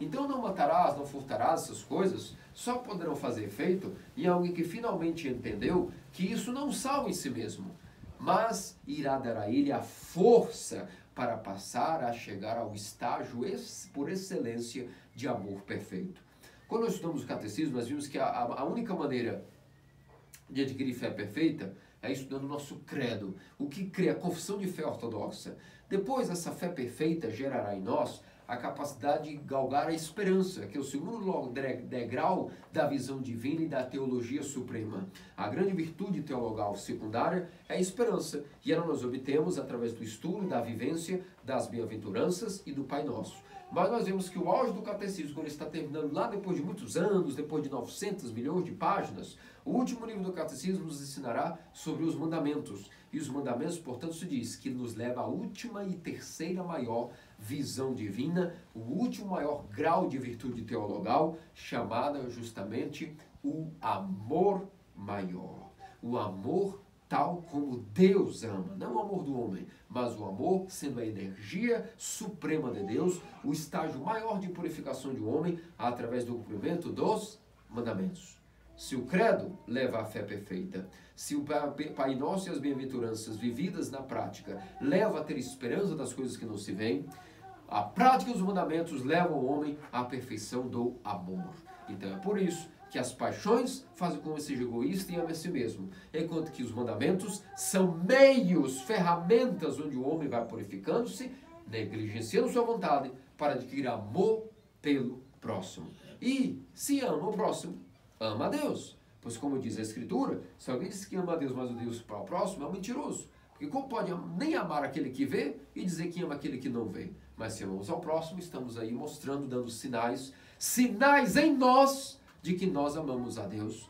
Então não matarás, não furtarás, essas coisas só poderão fazer efeito em alguém que finalmente entendeu que isso não salva em si mesmo. mas irá dar a ele a força para passar a chegar ao estágio por excelência de amor perfeito. Quando nós estudamos o catecismo, nós vimos que a única maneira de adquirir fé perfeita é estudando o nosso credo, o que crê, a confissão de fé ortodoxa. Depois, essa fé perfeita gerará em nós a capacidade de galgar a esperança, que é o segundo degrau da visão divina e da teologia suprema. A grande virtude teologal secundária é a esperança, e ela nós obtemos através do estudo, da vivência, das bem-aventuranças e do Pai Nosso. Mas nós vemos que o auge do catecismo, quando ele está terminando lá depois de muitos anos, depois de 900 milhões de páginas, o último livro do catecismo nos ensinará sobre os mandamentos. E os mandamentos, portanto, se diz que nos leva à última e terceira maior visão divina, o último maior grau de virtude teologal, chamada justamente o amor maior. O amor tal como Deus ama, não o amor do homem, mas o amor sendo a energia suprema de Deus, o estágio maior de purificação de um homem através do cumprimento dos mandamentos. Se o credo leva à fé perfeita, se o Pai Nosso e as bem-aventuranças vividas na prática leva a ter esperança das coisas que não se veem, a prática dos mandamentos leva o homem à perfeição do amor. Então é por isso que as paixões fazem com que seja egoísta e ame a si mesmo, enquanto que os mandamentos são meios, ferramentas onde o homem vai purificando-se, negligenciando sua vontade para adquirir amor pelo próximo. E se ama o próximo, ama a Deus. Pois como diz a Escritura, se alguém diz que ama a Deus, mas o Deus para o próximo, é um mentiroso. Porque como pode nem amar aquele que vê e dizer que ama aquele que não vê? Mas se amamos ao próximo, estamos aí mostrando, dando sinais em nós de que nós amamos a Deus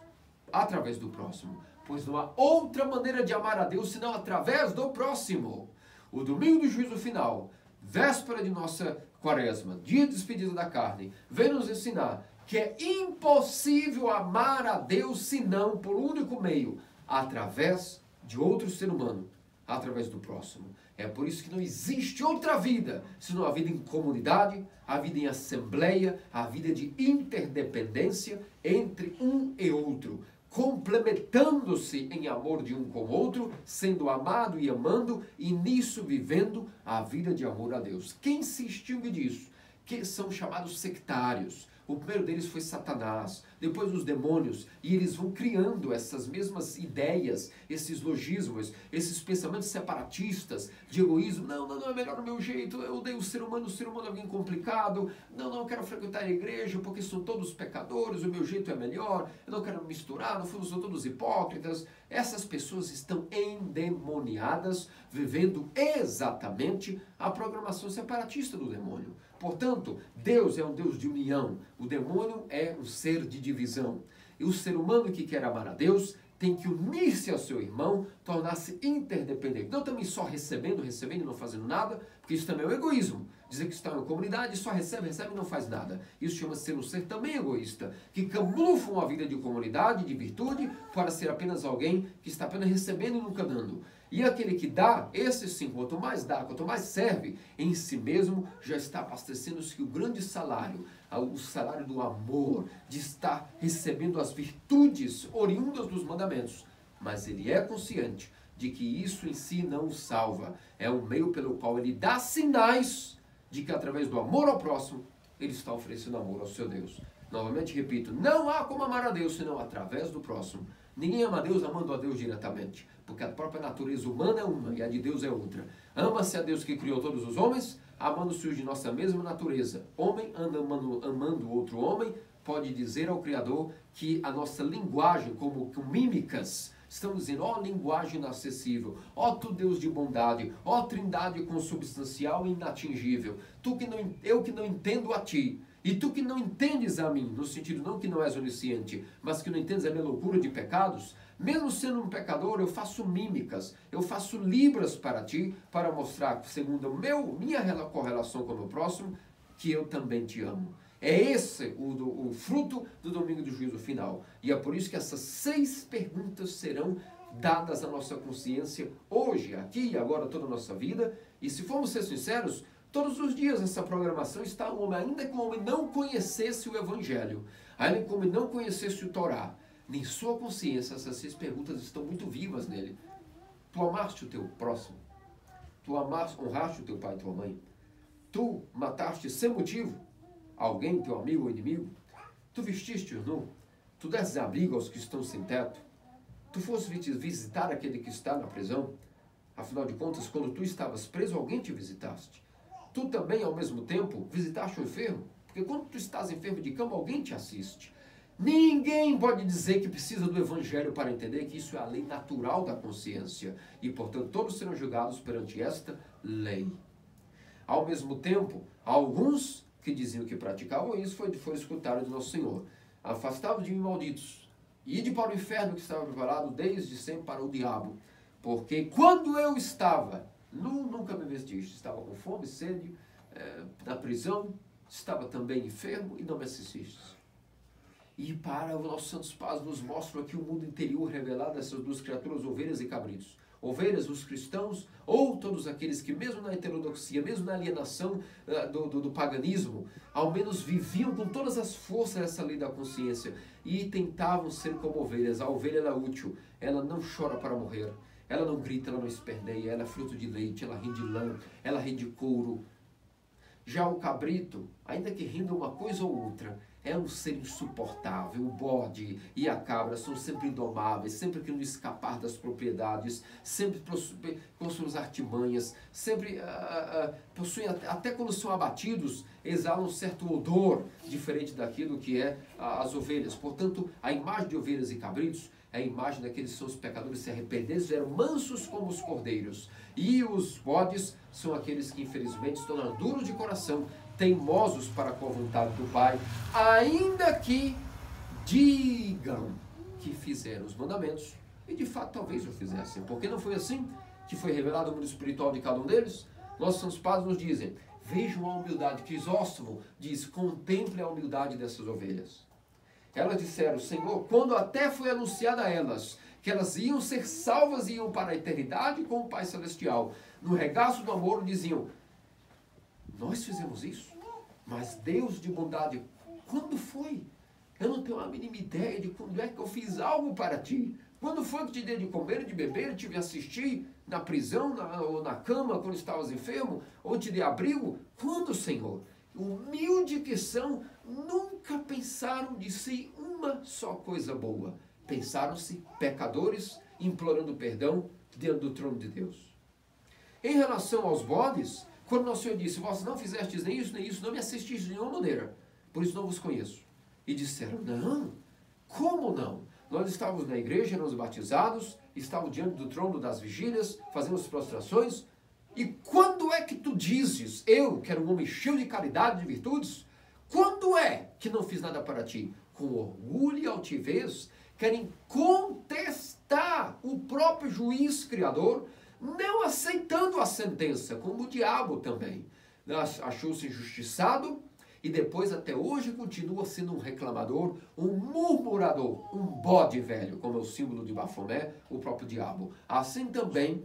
através do próximo. Pois não há outra maneira de amar a Deus senão através do próximo. O domingo do juízo final, véspera de nossa quaresma, dia de despedida da carne, vem nos ensinar que é impossível amar a Deus senão por um único meio, através de outro ser humano, através do próximo. É por isso que não existe outra vida, senão a vida em comunidade, a vida em assembleia, a vida de interdependência entre um e outro, complementando-se em amor de um com o outro, sendo amado e amando, e nisso vivendo a vida de amor a Deus. Quem se extingue disso? Que são chamados sectários. O primeiro deles foi Satanás, depois os demônios, e eles vão criando essas mesmas ideias, esses logismos, esses pensamentos separatistas, de egoísmo. Não, é melhor o meu jeito, eu odeio o ser humano é alguém complicado, não, eu quero frequentar a igreja porque são todos pecadores, o meu jeito é melhor, eu não quero me misturar, no fundo são todos hipócritas. Essas pessoas estão endemoniadas, vivendo exatamente a programação separatista do demônio. Portanto, Deus é um Deus de união, o demônio é um ser de divisão. E o ser humano que quer amar a Deus tem que unir-se ao seu irmão, tornar-se interdependente. Não também só recebendo e não fazendo nada, porque isso também é o egoísmo. Dizer que está em uma comunidade, só recebe e não faz nada. Isso chama-se ser um ser também egoísta, que camufla uma vida de comunidade, de virtude, para ser apenas alguém que está apenas recebendo e nunca dando. E aquele que dá, esse sim, quanto mais dá, quanto mais serve, em si mesmo já está abastecendo-se que o grande salário, o salário do amor, de estar recebendo as virtudes oriundas dos mandamentos. Mas ele é consciente de que isso em si não o salva. É um meio pelo qual ele dá sinais de que através do amor ao próximo, ele está oferecendo amor ao seu Deus. Novamente repito, não há como amar a Deus senão através do próximo. Ninguém ama a Deus amando a Deus diretamente, porque a própria natureza humana é uma e a de Deus é outra. Ama-se a Deus que criou todos os homens, amando-se os de nossa mesma natureza. Homem anda amando outro homem, pode dizer ao Criador que a nossa linguagem, como com mímicas, estamos dizendo, ó linguagem inacessível, ó tu Deus de bondade, ó trindade consubstancial e inatingível, eu que não entendo a ti, e tu que não entendes a mim, no sentido não que não és onisciente, mas que não entendes a minha loucura de pecados, mesmo sendo um pecador, eu faço mímicas, eu faço libras para ti, para mostrar, segundo a minha correlação com o meu próximo, que eu também te amo. É esse o fruto do domingo do juízo final. E é por isso que essas 6 perguntas serão dadas à nossa consciência hoje, aqui e agora, toda a nossa vida. E se formos ser sinceros, todos os dias essa programação está no homem, ainda que o homem não conhecesse o Evangelho, ainda que o homem não conhecesse o Torá, nem sua consciência, essas 6 perguntas estão muito vivas nele. Tu amaste o teu próximo. Tu honraste o teu pai e tua mãe. Tu mataste sem motivo alguém, teu amigo ou inimigo. Tu vestiste nu. Tu desses abrigo aos que estão sem teto. Tu foste visitar aquele que está na prisão. Afinal de contas, quando tu estavas preso, alguém te visitaste. Tu também, ao mesmo tempo, visitaste o enfermo. Porque quando tu estás enfermo de cama, alguém te assiste. Ninguém pode dizer que precisa do evangelho para entender que isso é a lei natural da consciência. E, portanto, todos serão julgados perante esta lei. Ao mesmo tempo, alguns que diziam que praticavam isso foram escutados do nosso Senhor. Afastados de mim, malditos, e ide para o inferno que estava preparado desde sempre para o diabo. Porque quando eu estava nunca me vestiste, estava com fome, sede, na prisão, estava também enfermo e não me assististe. E para os nossos santos pais nos mostram aqui o mundo interior revelado dessas duas criaturas, ovelhas e cabritos. Ovelhas, os cristãos, ou todos aqueles que mesmo na heterodoxia, mesmo na alienação do paganismo, ao menos viviam com todas as forças dessa lei da consciência e tentavam ser como ovelhas. A ovelha ela é útil, ela não chora para morrer, ela não grita, ela não esperneia, ela é fruto de leite, ela rende lã, ela rende couro. Já o cabrito, ainda que renda uma coisa ou outra, é um ser insuportável. O bode e a cabra são sempre indomáveis, sempre querendo escapar das propriedades, sempre com suas artimanhas, sempre possuem, até quando são abatidos, exalam um certo odor diferente daquilo que é as ovelhas. Portanto, a imagem de ovelhas e cabritos é a imagem daqueles que são os pecadores se arrependentes, eram mansos como os cordeiros. E os bodes são aqueles que infelizmente estão duros de coração, teimosos para com a vontade do Pai, ainda que digam que fizeram os mandamentos, e de fato talvez o fizessem, porque não foi assim que foi revelado o mundo espiritual de cada um deles. Nossos santos padres nos dizem, vejam a humildade. Crisóstomo diz, contemple a humildade dessas ovelhas. Elas disseram, Senhor, quando até foi anunciado a elas que elas iam ser salvas e iam para a eternidade com o Pai Celestial, no regaço do amor diziam, nós fizemos isso, mas Deus de bondade, quando foi? Eu não tenho a mínima ideia de quando é que eu fiz algo para ti. Quando foi que te dei de comer, de beber, te assisti na prisão, ou na cama, quando estavas enfermo, ou te dei abrigo? Quando, Senhor? Humilde que são, nunca pensaram de si uma só coisa boa. Pensaram-se pecadores, implorando perdão diante do trono de Deus. Em relação aos bodes, quando nosso Senhor disse, vós não fizestes nem isso, não me assististes de nenhuma maneira, por isso não vos conheço. E disseram, não, como não? Nós estávamos na igreja, éramos batizados, estávamos diante do trono das vigílias, fazendo as prostrações, e quando é que tu dizes, eu, que era um homem cheio de caridade e de virtudes, quando é que não fiz nada para ti? Com orgulho e altivez, querem contestar o próprio juiz criador, não aceitando a sentença, como o diabo também. Achou-se injustiçado e depois até hoje continua sendo um reclamador, um murmurador, um bode velho, como é o símbolo de Bafomé, o próprio diabo. Assim também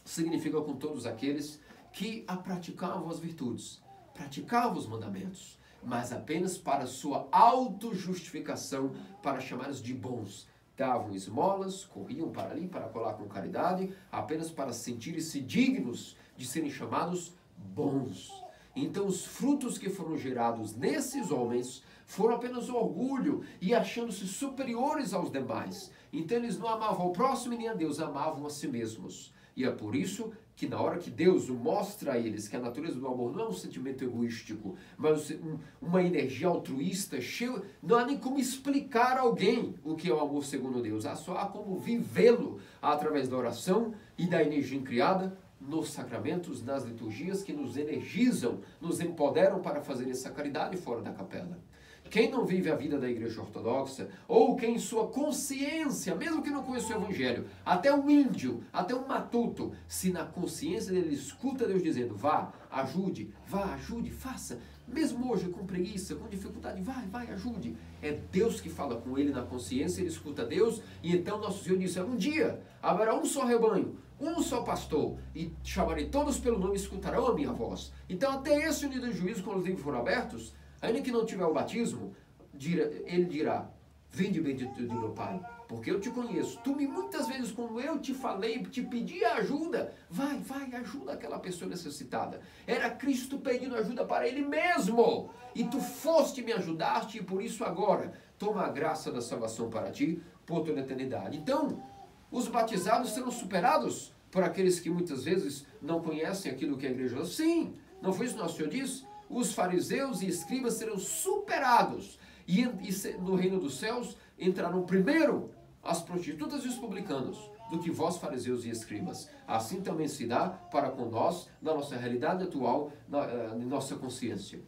significa com todos aqueles que praticavam as virtudes, praticavam os mandamentos, mas apenas para sua autojustificação, para chamá-los de bons. Davam esmolas, corriam para ali, para colar com caridade, apenas para sentirem-se dignos de serem chamados bons. Então os frutos que foram gerados nesses homens foram apenas orgulho e achando-se superiores aos demais. Então eles não amavam ao próximo nem a Deus, amavam a si mesmos. E é por isso que na hora que Deus mostra a eles que a natureza do amor não é um sentimento egoístico, mas uma energia altruísta, não há nem como explicar a alguém o que é o amor segundo Deus. Só há como vivê-lo através da oração e da energia criada nos sacramentos, nas liturgias que nos energizam, nos empoderam para fazer essa caridade fora da capela. Quem não vive a vida da igreja ortodoxa, ou quem em sua consciência, mesmo que não conheça o evangelho, até um índio, até um matuto, se na consciência dele escuta Deus dizendo, vá, ajude, faça, mesmo hoje com preguiça, com dificuldade, vai, ajude. É Deus que fala com ele na consciência, ele escuta Deus, e então nosso Senhor disse, um dia haverá um só rebanho, um só pastor, e chamarei todos pelo nome e escutarão a minha voz. Então até esse unido de juízo, quando os livros forem abertos, ainda que não tiver o batismo, ele dirá, Vinde bendito de meu Pai, porque eu te conheço. Tu me muitas vezes, quando eu te falei, te pedi ajuda, vai, ajuda aquela pessoa necessitada. Era Cristo pedindo ajuda para Ele mesmo. E tu foste, me ajudaste, e por isso agora, toma a graça da salvação para ti, por toda a eternidade. Então, os batizados serão superados por aqueles que muitas vezes não conhecem aquilo que a igreja... Sim, não foi isso que nosso Senhor disse? Os fariseus e escribas serão superados. E no reino dos céus entrarão primeiro as prostitutas e os publicanos do que vós, fariseus e escribas. Assim também se dá para com nós, na nossa realidade atual, na nossa consciência.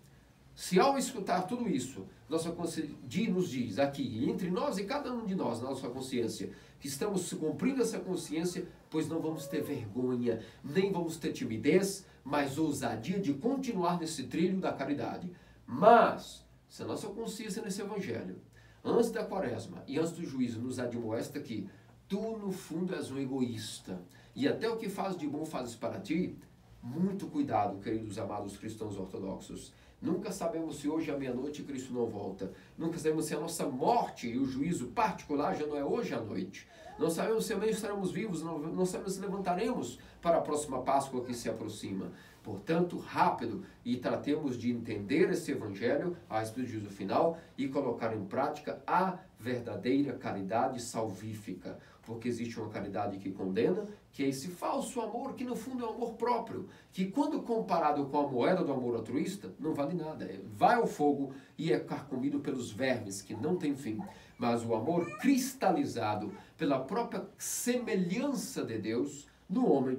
Se ao escutar tudo isso, nossa consciência nos diz aqui, entre nós e cada um de nós, na nossa consciência, que estamos cumprindo essa consciência, pois não vamos ter vergonha, nem vamos ter timidez, mas ousadia de continuar nesse trilho da caridade. Mas, se a nossa consciência nesse evangelho, antes da quaresma e antes do juízo, nos admoesta que tu, no fundo, és um egoísta, e até o que faz de bom fazes para ti, muito cuidado, queridos amados cristãos ortodoxos. Nunca sabemos se hoje à meia-noite Cristo não volta. Nunca sabemos se a nossa morte e o juízo particular já não é hoje à noite. Não sabemos se amanhã estaremos vivos, não sabemos se levantaremos para a próxima Páscoa que se aproxima. Portanto, rápido, e tratemos de entender esse evangelho a respeito do juízo final e colocar em prática a verdadeira caridade salvífica. Porque existe uma caridade que condena, que é esse falso amor, que no fundo é um amor próprio, que quando comparado com a moeda do amor altruísta, não vale nada. Vai ao fogo e é carcomido pelos vermes, que não tem fim. Mas o amor cristalizado pela própria semelhança de Deus no homem,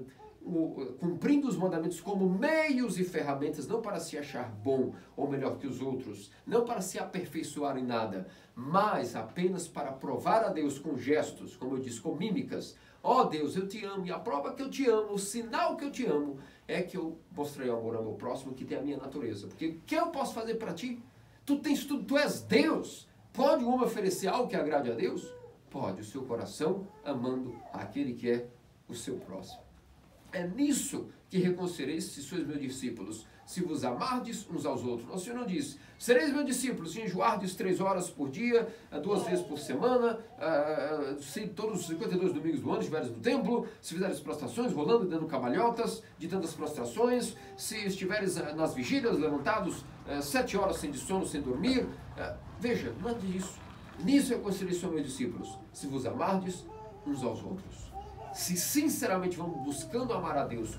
cumprindo os mandamentos como meios e ferramentas, não para se achar bom ou melhor que os outros, não para se aperfeiçoar em nada, mas apenas para provar a Deus com gestos, como eu disse, com mímicas. Ó Deus, eu te amo, e a prova que eu te amo, o sinal que eu te amo, é que eu mostrei amor ao meu próximo, que tem a minha natureza. Porque o que eu posso fazer para ti? Tu tens tudo, tu és Deus. Pode um homem oferecer algo que agrade a Deus? Pode, o seu coração amando aquele que é o seu próximo. É nisso que reconhecereis se sois meus discípulos, se vos amardes uns aos outros. O Senhor não disse, sereis meus discípulos, se enjoardes 3 horas por dia, 2 vezes por semana, se todos os 52 domingos do ano estiveres no templo, se fizeres prostrações, rolando e dando cambalhotas de tantas prostrações, se estiveres nas vigílias, levantados 7 horas sem de sono, sem dormir. Veja, nada disso. Nisso reconhecereis sois meus discípulos, se vos amardes uns aos outros. Se sinceramente vamos buscando amar a Deus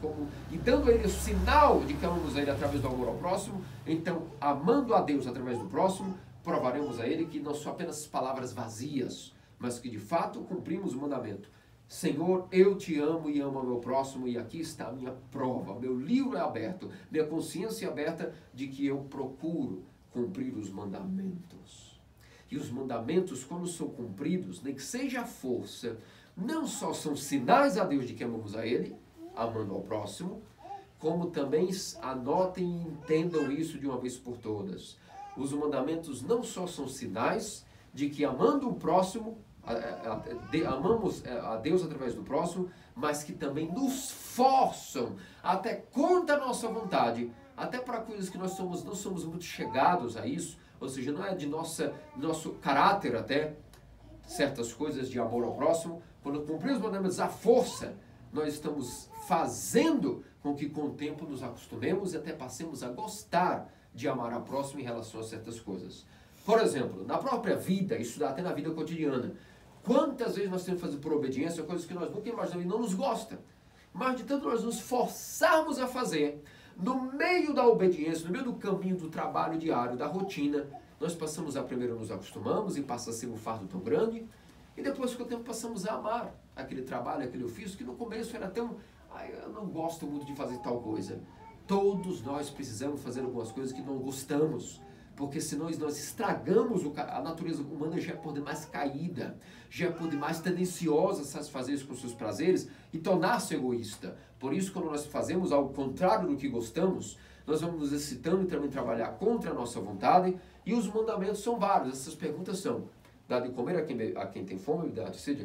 e dando a Ele o sinal de que amamos a Ele através do amor ao próximo, então, amando a Deus através do próximo, provaremos a Ele que não são apenas palavras vazias, mas que de fato cumprimos o mandamento. Senhor, eu te amo e amo ao meu próximo, e aqui está a minha prova, meu livro é aberto, minha consciência é aberta de que eu procuro cumprir os mandamentos. E os mandamentos, quando são cumpridos, nem que seja a força, não só são sinais a Deus de que amamos a Ele, amando ao próximo, como também anotem e entendam isso de uma vez por todas. Os mandamentos não só são sinais de que amando o próximo, amamos a Deus através do próximo, mas que também nos forçam, até contra a nossa vontade, até para coisas que nós não somos muito chegados a isso, ou seja, não é de nosso caráter até, certas coisas de amor ao próximo. Quando cumprimos os mandamentos à força, nós estamos fazendo com que com o tempo nos acostumemos e até passemos a gostar de amar ao próximo em relação a certas coisas. Por exemplo, na própria vida, isso dá até na vida cotidiana. Quantas vezes nós temos que fazer por obediência coisas que nós nunca imaginamos e não nos gosta. Mas de tanto nós nos forçarmos a fazer, no meio da obediência, no meio do caminho do trabalho diário, da rotina, nós passamos a primeiro nos acostumamos e passa a ser um fardo tão grande, e depois com o tempo passamos a amar aquele trabalho, aquele ofício, que no começo era tão, eu não gosto muito de fazer tal coisa. Todos nós precisamos fazer algumas coisas que não gostamos, porque senão nós estragamos a natureza humana, já é por demais caída, já é por demais tendenciosa a satisfazer isso com seus prazeres e tornar-se egoísta. Por isso, quando nós fazemos ao contrário do que gostamos, nós vamos nos excitando e também trabalhar contra a nossa vontade, e os mandamentos são vários. Essas perguntas são: dá de comer a quem tem fome, dá de sede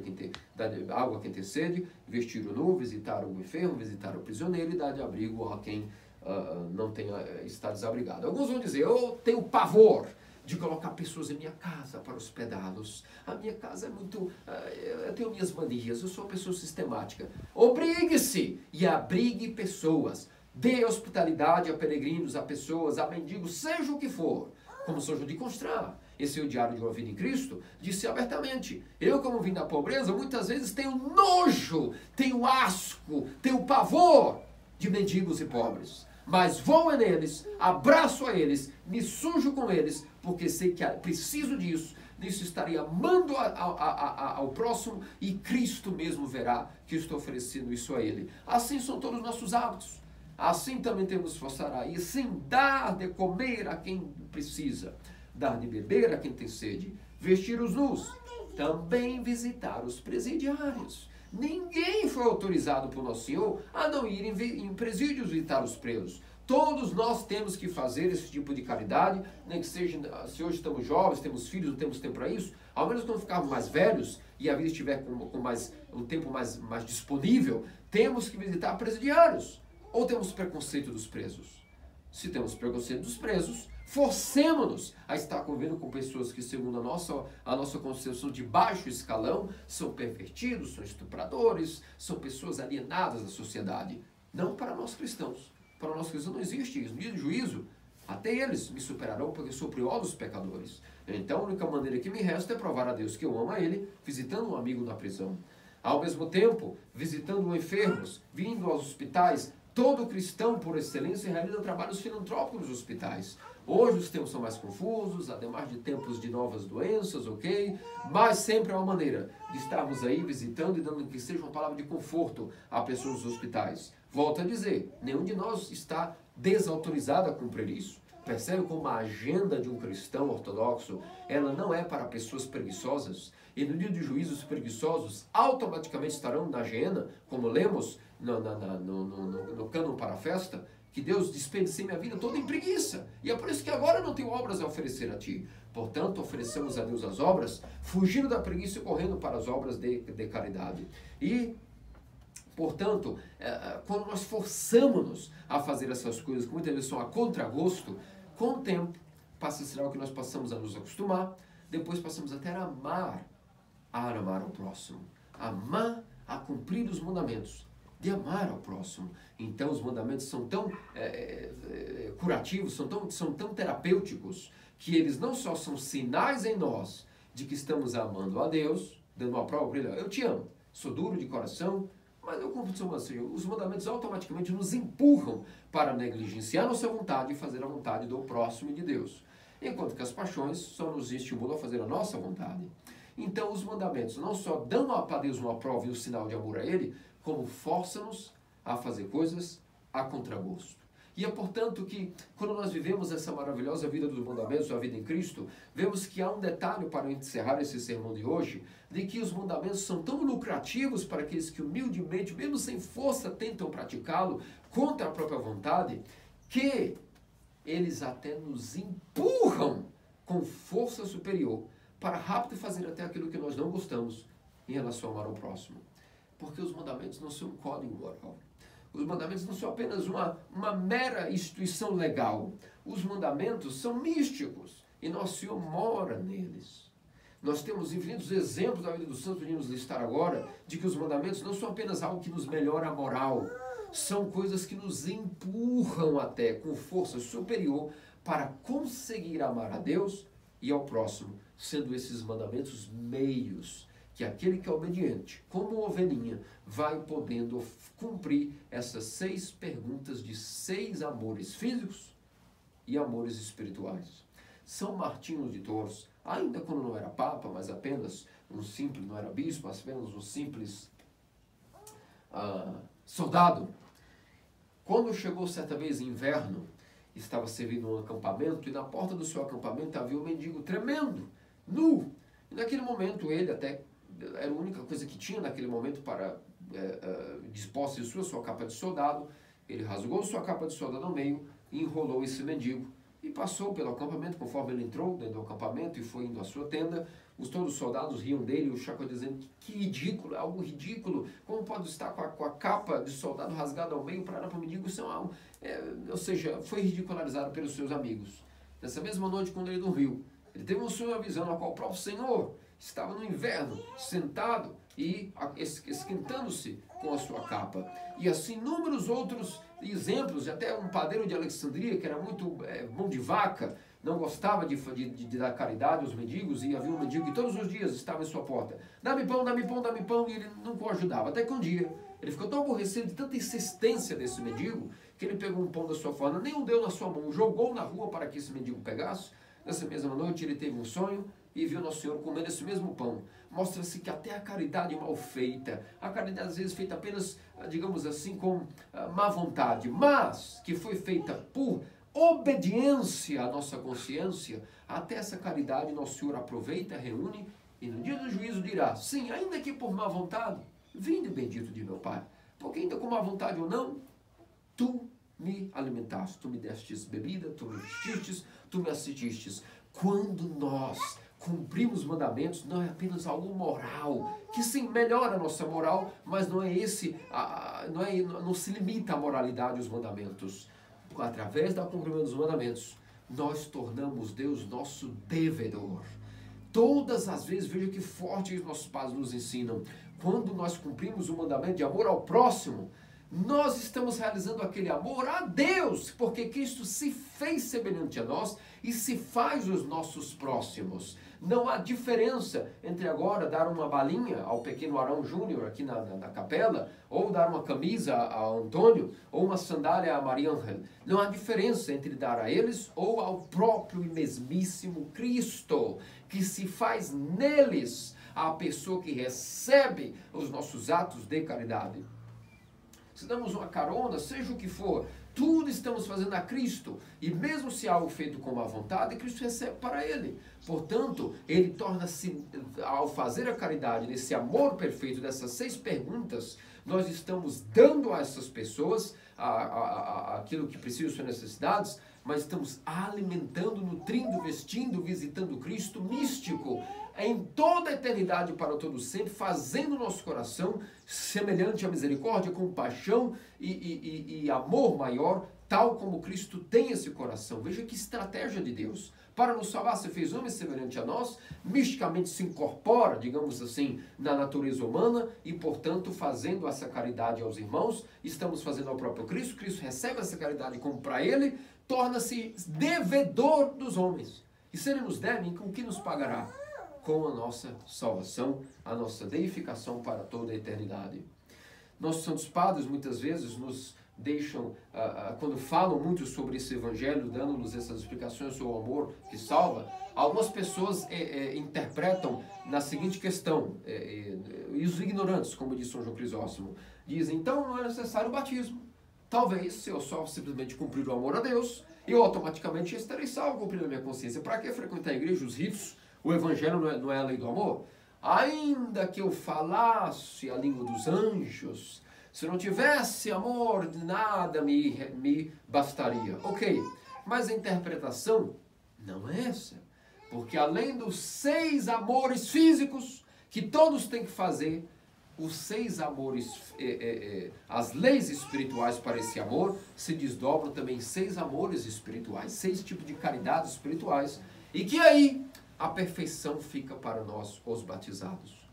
dá de água a quem tem sede, vestir o nu, visitar o enfermo, visitar o prisioneiro e dar de abrigo a quem não está desabrigado. Alguns vão dizer: eu tenho pavor de colocar pessoas em minha casa para hospedá-los. A minha casa é muito... eu tenho minhas manias, eu sou uma pessoa sistemática. Obrigue-se e abrigue pessoas. Dê hospitalidade a peregrinos, a pessoas, a mendigos, seja o que for. Como São João de Constrar, esse é o Diário de uma Vida em Cristo, disse abertamente: eu, como vim da pobreza, muitas vezes tenho nojo, tenho asco, tenho pavor de mendigos e pobres. Mas vou neles, abraço a eles, me sujo com eles, porque sei que preciso disso. Nisso estarei amando ao próximo, e Cristo mesmo verá que estou oferecendo isso a ele. Assim são todos os nossos hábitos. Assim também temos que esforçar aí, sim, dar de comer a quem precisa, dar de beber a quem tem sede, vestir os nus, também visitar os presidiários. Ninguém foi autorizado por Nosso Senhor a não ir em presídios visitar os presos. Todos nós temos que fazer esse tipo de caridade, nem que seja, se hoje estamos jovens, temos filhos, não temos tempo para isso, ao menos quando ficarmos mais velhos e a vida estiver com um tempo mais disponível, temos que visitar presidiários. Ou temos preconceito dos presos? Se temos preconceito dos presos, forcemos-nos a estar convivendo com pessoas que, segundo a nossa concepção de baixo escalão, são pervertidos, são estupradores, são pessoas alienadas da sociedade. Não para nós cristãos. Para nós cristãos não existe isso. No dia do juízo, até eles me superarão, porque sou o pior dos pecadores. Então a única maneira que me resta é provar a Deus que eu amo a Ele, visitando um amigo na prisão. Ao mesmo tempo, visitando enfermos, vindo aos hospitais. Todo cristão, por excelência, realiza trabalhos filantrópicos nos hospitais. Hoje os tempos são mais confusos, ademais de tempos de novas doenças, ok? Mas sempre há uma maneira de estarmos aí visitando e dando que seja uma palavra de conforto a pessoas dos hospitais. Volto a dizer, nenhum de nós está desautorizado a cumprir isso. Percebe como a agenda de um cristão ortodoxo, ela não é para pessoas preguiçosas. E no dia do juízo, os preguiçosos automaticamente estarão na geena, como lemos no cânon para a festa, que Deus desperdicei minha vida toda em preguiça. E é por isso que agora não tenho obras a oferecer a ti. Portanto, oferecemos a Deus as obras, fugindo da preguiça e correndo para as obras de caridade. E, portanto, quando nós forçamos-nos a fazer essas coisas, que muitas vezes são a contragosto, com o tempo, será o que nós passamos a nos acostumar, depois passamos até a amar ao próximo. Amar a cumprir os mandamentos. De amar ao próximo. Então os mandamentos são tão curativos, são tão terapêuticos, que eles não só são sinais em nós de que estamos amando a Deus, dando uma prova para Ele: eu te amo, sou duro de coração, mas eu cumpro o seu mandamento. Os mandamentos automaticamente nos empurram para negligenciar nossa vontade e fazer a vontade do próximo e de Deus. Enquanto que as paixões só nos estimulam a fazer a nossa vontade. Então os mandamentos não só dão para Deus uma prova e um sinal de amor a Ele, como forçam-nos a fazer coisas a contragosto. E é portanto que, quando nós vivemos essa maravilhosa vida dos mandamentos, a vida em Cristo, vemos que há um detalhe para encerrar esse sermão de hoje, de que os mandamentos são tão lucrativos para aqueles que humildemente, mesmo sem força, tentam praticá-lo contra a própria vontade, que eles até nos empurram com força superior para rápido fazer até aquilo que nós não gostamos em relação a amar ao próximo. Porque os mandamentos não são um código moral. Os mandamentos não são apenas uma mera instituição legal. Os mandamentos são místicos e Nosso Senhor mora neles. Nós temos infinitos exemplos da vida dos santos, podemos listar agora, de que os mandamentos não são apenas algo que nos melhora a moral. São coisas que nos empurram até com força superior para conseguir amar a Deus e ao próximo, sendo esses mandamentos meios que aquele que é obediente, como ovelhinha, vai podendo cumprir essas 6 perguntas de 6 amores físicos e amores espirituais. São Martinho de Tours, ainda quando não era papa, mas apenas um simples, não era bispo, mas apenas um simples soldado, quando chegou certa vez inverno, estava servindo um acampamento, e na porta do seu acampamento havia um mendigo tremendo, nu. E naquele momento ele até era a única coisa que tinha naquele momento para disposta em sua capa de soldado. Ele rasgou sua capa de soldado ao meio e enrolou esse mendigo e passou pelo acampamento. Conforme ele entrou dentro do acampamento e foi indo à sua tenda, todos os soldados riam dele, o Chaco dizendo: que ridículo, é algo ridículo, como pode estar com a capa de soldado rasgada ao meio para dar para o mendigo? Isso é algo, ou seja, foi ridicularizado pelos seus amigos. Nessa mesma noite, quando ele dormiu, Ele teve um sonho, uma visão, na qual o próprio Senhor estava no inverno, sentado e esquentando-se com a sua capa. E assim, inúmeros outros exemplos, até um padeiro de Alexandria, que era muito mão de vaca, não gostava de dar caridade aos mendigos, e havia um mendigo que todos os dias estava em sua porta. Dá-me pão, dá-me pão, dá-me pão, e ele nunca o ajudava. Até que um dia, ele ficou tão aborrecido de tanta insistência desse mendigo, que ele pegou um pão da sua forma, nem o deu na sua mão, jogou na rua para que esse mendigo pegasse. Nessa mesma noite ele teve um sonho e viu Nosso Senhor comendo esse mesmo pão. Mostra-se que até a caridade mal feita, a caridade às vezes feita apenas, digamos assim, com má vontade, mas que foi feita por obediência à nossa consciência, até essa caridade Nosso Senhor aproveita, reúne e no dia do juízo dirá, sim, ainda que por má vontade, vinde bendito de meu Pai, porque ainda com má vontade ou não, tu me alimentaste, tu me destes bebida, tu me vestistes, tu me assististes. Quando nós cumprimos os mandamentos, não é apenas algo moral, que sim, melhora a nossa moral, mas não é não se limita à moralidade os mandamentos. Através do cumprimento dos mandamentos, nós tornamos Deus nosso devedor. Todas as vezes, veja que forte os nossos pais nos ensinam, quando nós cumprimos o mandamento de amor ao próximo, nós estamos realizando aquele amor a Deus, porque Cristo se fez semelhante a nós e se faz os nossos próximos. Não há diferença entre agora dar uma balinha ao pequeno Arão Júnior aqui na capela, ou dar uma camisa a Antônio, ou uma sandália a Maria Ángel. Não há diferença entre dar a eles ou ao próprio e mesmíssimo Cristo, que se faz neles a pessoa que recebe os nossos atos de caridade. Se damos uma carona, seja o que for, tudo estamos fazendo a Cristo. E mesmo se algo feito com má vontade, Cristo recebe para ele. Portanto, ele torna-se, ao fazer a caridade, nesse amor perfeito, dessas 6 perguntas, nós estamos dando a essas pessoas aquilo que precisam, suas necessidades, mas estamos alimentando, nutrindo, vestindo, visitando Cristo místico, em toda a eternidade para todo sempre, fazendo o nosso coração semelhante à misericórdia, compaixão e amor maior, tal como Cristo tem esse coração. Veja que estratégia de Deus. Para nos salvar, se fez homem semelhante a nós, misticamente se incorpora, digamos assim, na natureza humana e, portanto, fazendo essa caridade aos irmãos, estamos fazendo ao próprio Cristo. Cristo recebe essa caridade como para ele, torna-se devedor dos homens. E se ele nos deve, com que nos pagará? Com a nossa salvação, a nossa deificação para toda a eternidade. Nossos santos padres muitas vezes nos deixam, quando falam muito sobre esse evangelho, dando-nos essas explicações sobre o amor que salva, algumas pessoas interpretam na seguinte questão, e os ignorantes, como diz São João Crisóstomo, dizem, então não é necessário o batismo. Talvez, se eu só simplesmente cumprir o amor a Deus, eu automaticamente estarei salvo cumprindo a minha consciência. Para que frequentar a igreja, os ritos? O evangelho não é a lei do amor? Ainda que eu falasse a língua dos anjos, se não tivesse amor, nada me bastaria. Ok, mas a interpretação não é essa. Porque além dos 6 amores físicos que todos têm que fazer, os 6 amores, as leis espirituais para esse amor se desdobram também em 6 amores espirituais, 6 tipos de caridades espirituais, e que aí a perfeição fica para nós, os batizados.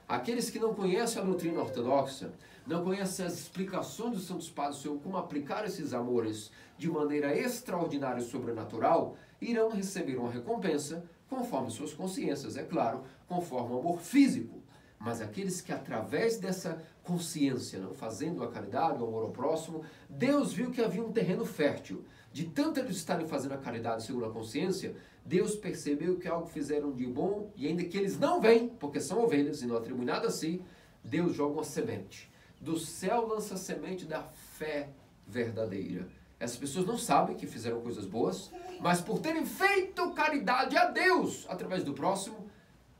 Aqueles que não conhecem a doutrina ortodoxa, não conhecem as explicações dos Santos Padres sobre como aplicar esses amores de maneira extraordinária e sobrenatural, irão receber uma recompensa conforme suas consciências, é claro, conforme o amor físico. Mas aqueles que através dessa consciência, não fazendo a caridade, o amor ao próximo, Deus viu que havia um terreno fértil. De tanto eles estarem fazendo a caridade segundo a consciência, Deus percebeu que algo fizeram de bom, e ainda que eles não veem, porque são ovelhas e não atribuem nada a si, Deus joga uma semente. Do céu lança a semente da fé verdadeira. Essas pessoas não sabem que fizeram coisas boas, mas por terem feito caridade a Deus através do próximo,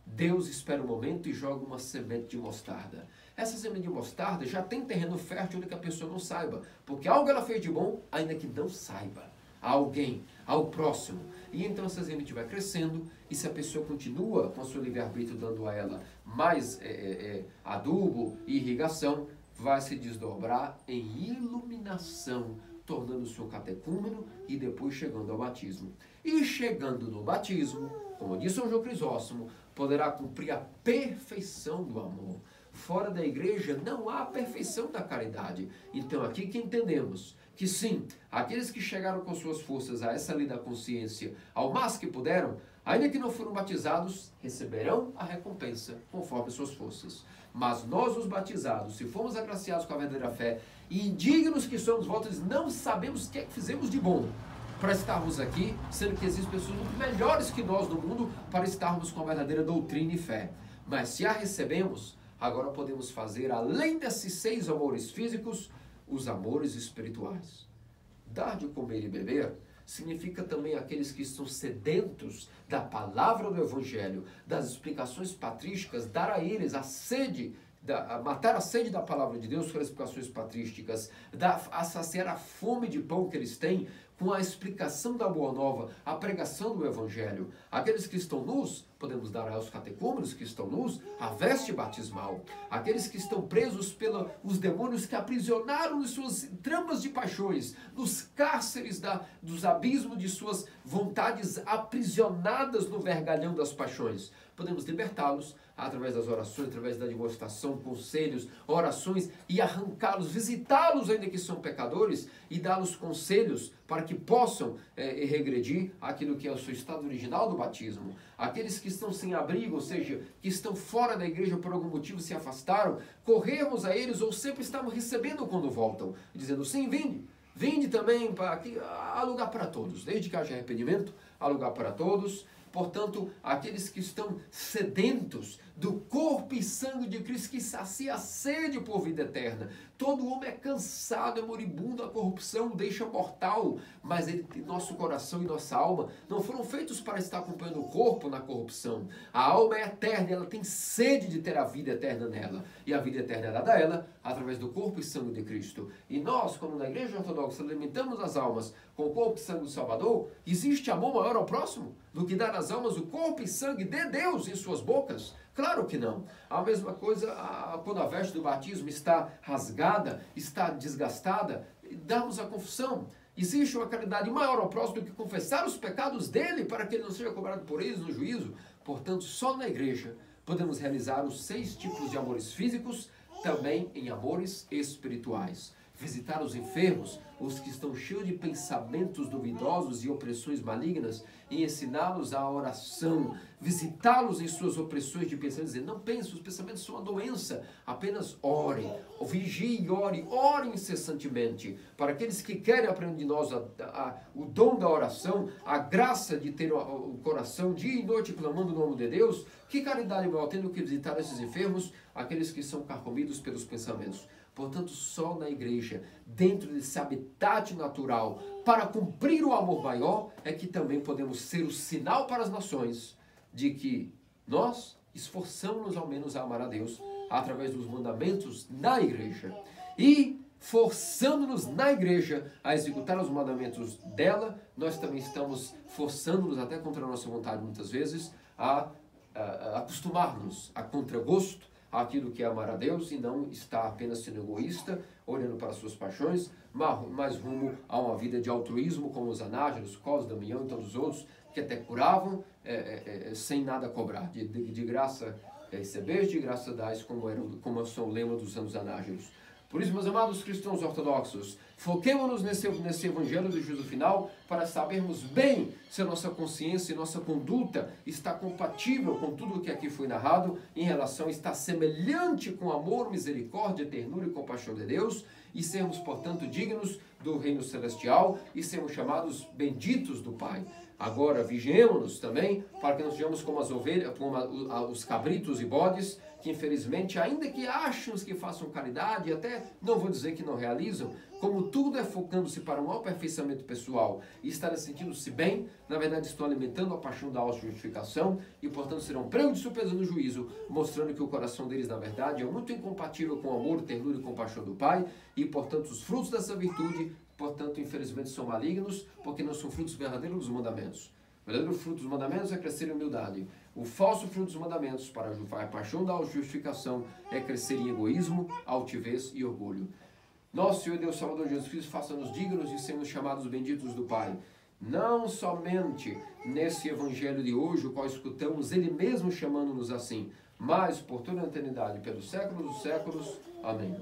Deus espera um momento e joga uma semente de mostarda. Essa semente de mostarda já tem terreno fértil onde que a pessoa não saiba, porque algo ela fez de bom, ainda que não saiba, a alguém, ao próximo. E então essa semente vai crescendo, e se a pessoa continua com o seu livre-arbítrio dando a ela mais adubo e irrigação, vai se desdobrar em iluminação, tornando-se um catecúmeno e depois chegando ao batismo. E chegando no batismo, como diz São João Crisóstomo, poderá cumprir a perfeição do amor. Fora da igreja não há perfeição da caridade. Então aqui que entendemos que sim, aqueles que chegaram com suas forças a essa lei da consciência, ao máximo que puderam, ainda que não foram batizados, receberão a recompensa conforme suas forças. Mas nós, os batizados, se formos agraciados com a verdadeira fé, e indignos que somos, voltas, não sabemos o que é que fizemos de bom para estarmos aqui, sendo que existem pessoas muito melhores que nós no mundo para estarmos com a verdadeira doutrina e fé. Mas se a recebemos, agora podemos fazer, além desses 6 amores físicos, os amores espirituais. Dar de comer e beber significa também aqueles que estão sedentos da palavra do Evangelho, das explicações patrísticas, dar a eles a sede, matar a sede da palavra de Deus com as explicações patrísticas, a saciar a fome de pão que eles têm com a explicação da Boa Nova, a pregação do Evangelho. Aqueles que estão nus, podemos dar aos catecúmenos que estão nus a veste batismal. Aqueles que estão presos pelos demônios que aprisionaram em suas tramas de paixões, nos cárceres dos abismos de suas vontades aprisionadas no vergalhão das paixões. Podemos libertá-los através das orações, através da demonstração, conselhos, orações, e arrancá-los, visitá-los ainda que são pecadores, e dá-los conselhos para que possam regredir aquilo que é o seu estado original do batismo. Aqueles que estão sem abrigo, ou seja, que estão fora da igreja por algum motivo, se afastaram, corrermos a eles, ou sempre estamos recebendo quando voltam, dizendo, sim, vinde. Vinde também, há lugar para todos, desde que haja arrependimento, há lugar para todos. Portanto, aqueles que estão sedentos do corpo e sangue de Cristo, que sacia a sede por vida eterna. Todo homem é cansado, é moribundo, a corrupção deixa mortal, mas nosso coração e nossa alma não foram feitos para estar acompanhando o corpo na corrupção. A alma é eterna, ela tem sede de ter a vida eterna nela, e a vida eterna é dada a ela através do corpo e sangue de Cristo. E nós, como na Igreja Ortodoxa, alimentamos as almas com o corpo e sangue do Salvador. Existe amor maior ao próximo do que dar às almas o corpo e sangue de Deus em suas bocas? Claro que não. A mesma coisa quando a veste do batismo está rasgada, está desgastada, damos a confissão. Existe uma caridade maior ao próximo do que confessar os pecados dele para que ele não seja cobrado por eles no juízo. Portanto, só na igreja podemos realizar os 6 tipos de amores físicos, também em amores espirituais. Visitar os enfermos, os que estão cheios de pensamentos duvidosos e opressões malignas, e ensiná-los a oração, visitá-los em suas opressões de pensamentos, dizer, não pense, os pensamentos são uma doença, apenas orem, vigiem e orem incessantemente. Para aqueles que querem aprender de nós o dom da oração, a graça de ter o coração dia e noite clamando o nome de Deus, que caridade maior tendo que visitar esses enfermos, aqueles que são carcomidos pelos pensamentos. Portanto, só na igreja, dentro desse habitat natural, para cumprir o amor maior, é que também podemos ser o sinal para as nações de que nós esforçamos-nos ao menos a amar a Deus através dos mandamentos na igreja. E, forçando-nos na igreja a executar os mandamentos dela, nós também estamos forçando-nos, até contra a nossa vontade muitas vezes, a acostumar-nos a contragosto aquilo que é amar a Deus e não estar apenas sendo egoísta, olhando para suas paixões, mas rumo a uma vida de altruísmo, como os Anágeros, Cosme, Damião e todos os outros, que até curavam sem nada cobrar. De graça recebeis, de graça dais, como é o lema dos Santos Anágeros. Por isso, meus amados cristãos ortodoxos, foquemos-nos nesse evangelho do juízo final para sabermos bem se a nossa consciência e nossa conduta está compatível com tudo o que aqui foi narrado em relação a estar semelhante com amor, misericórdia, ternura e compaixão de Deus e sermos, portanto, dignos do reino celestial e sermos chamados benditos do Pai. Agora, vigiemos-nos também para que não sejamos como as ovelhas, como os cabritos e bodes, que infelizmente, ainda que acham que façam caridade, até não vou dizer que não realizam, como tudo é focando-se para um aperfeiçoamento pessoal e estarem sentindo-se bem, na verdade estão alimentando a paixão da auto-justificação e, portanto, serão pregos de surpresa no juízo, mostrando que o coração deles, na verdade, é muito incompatível com o amor, ternura e compaixão do Pai e, portanto, os frutos dessa virtude, portanto, infelizmente, são malignos, porque não são frutos verdadeiros dos mandamentos. O verdadeiro fruto dos mandamentos é crescer em humildade. O falso fruto dos mandamentos, para a paixão da justificação, é crescer em egoísmo, altivez e orgulho. Nosso Senhor Deus Salvador Jesus Cristo, faça-nos dignos de sermos chamados benditos do Pai. não somente nesse evangelho de hoje, o qual escutamos Ele mesmo chamando-nos assim, mas por toda a eternidade, pelos séculos dos séculos. Amém.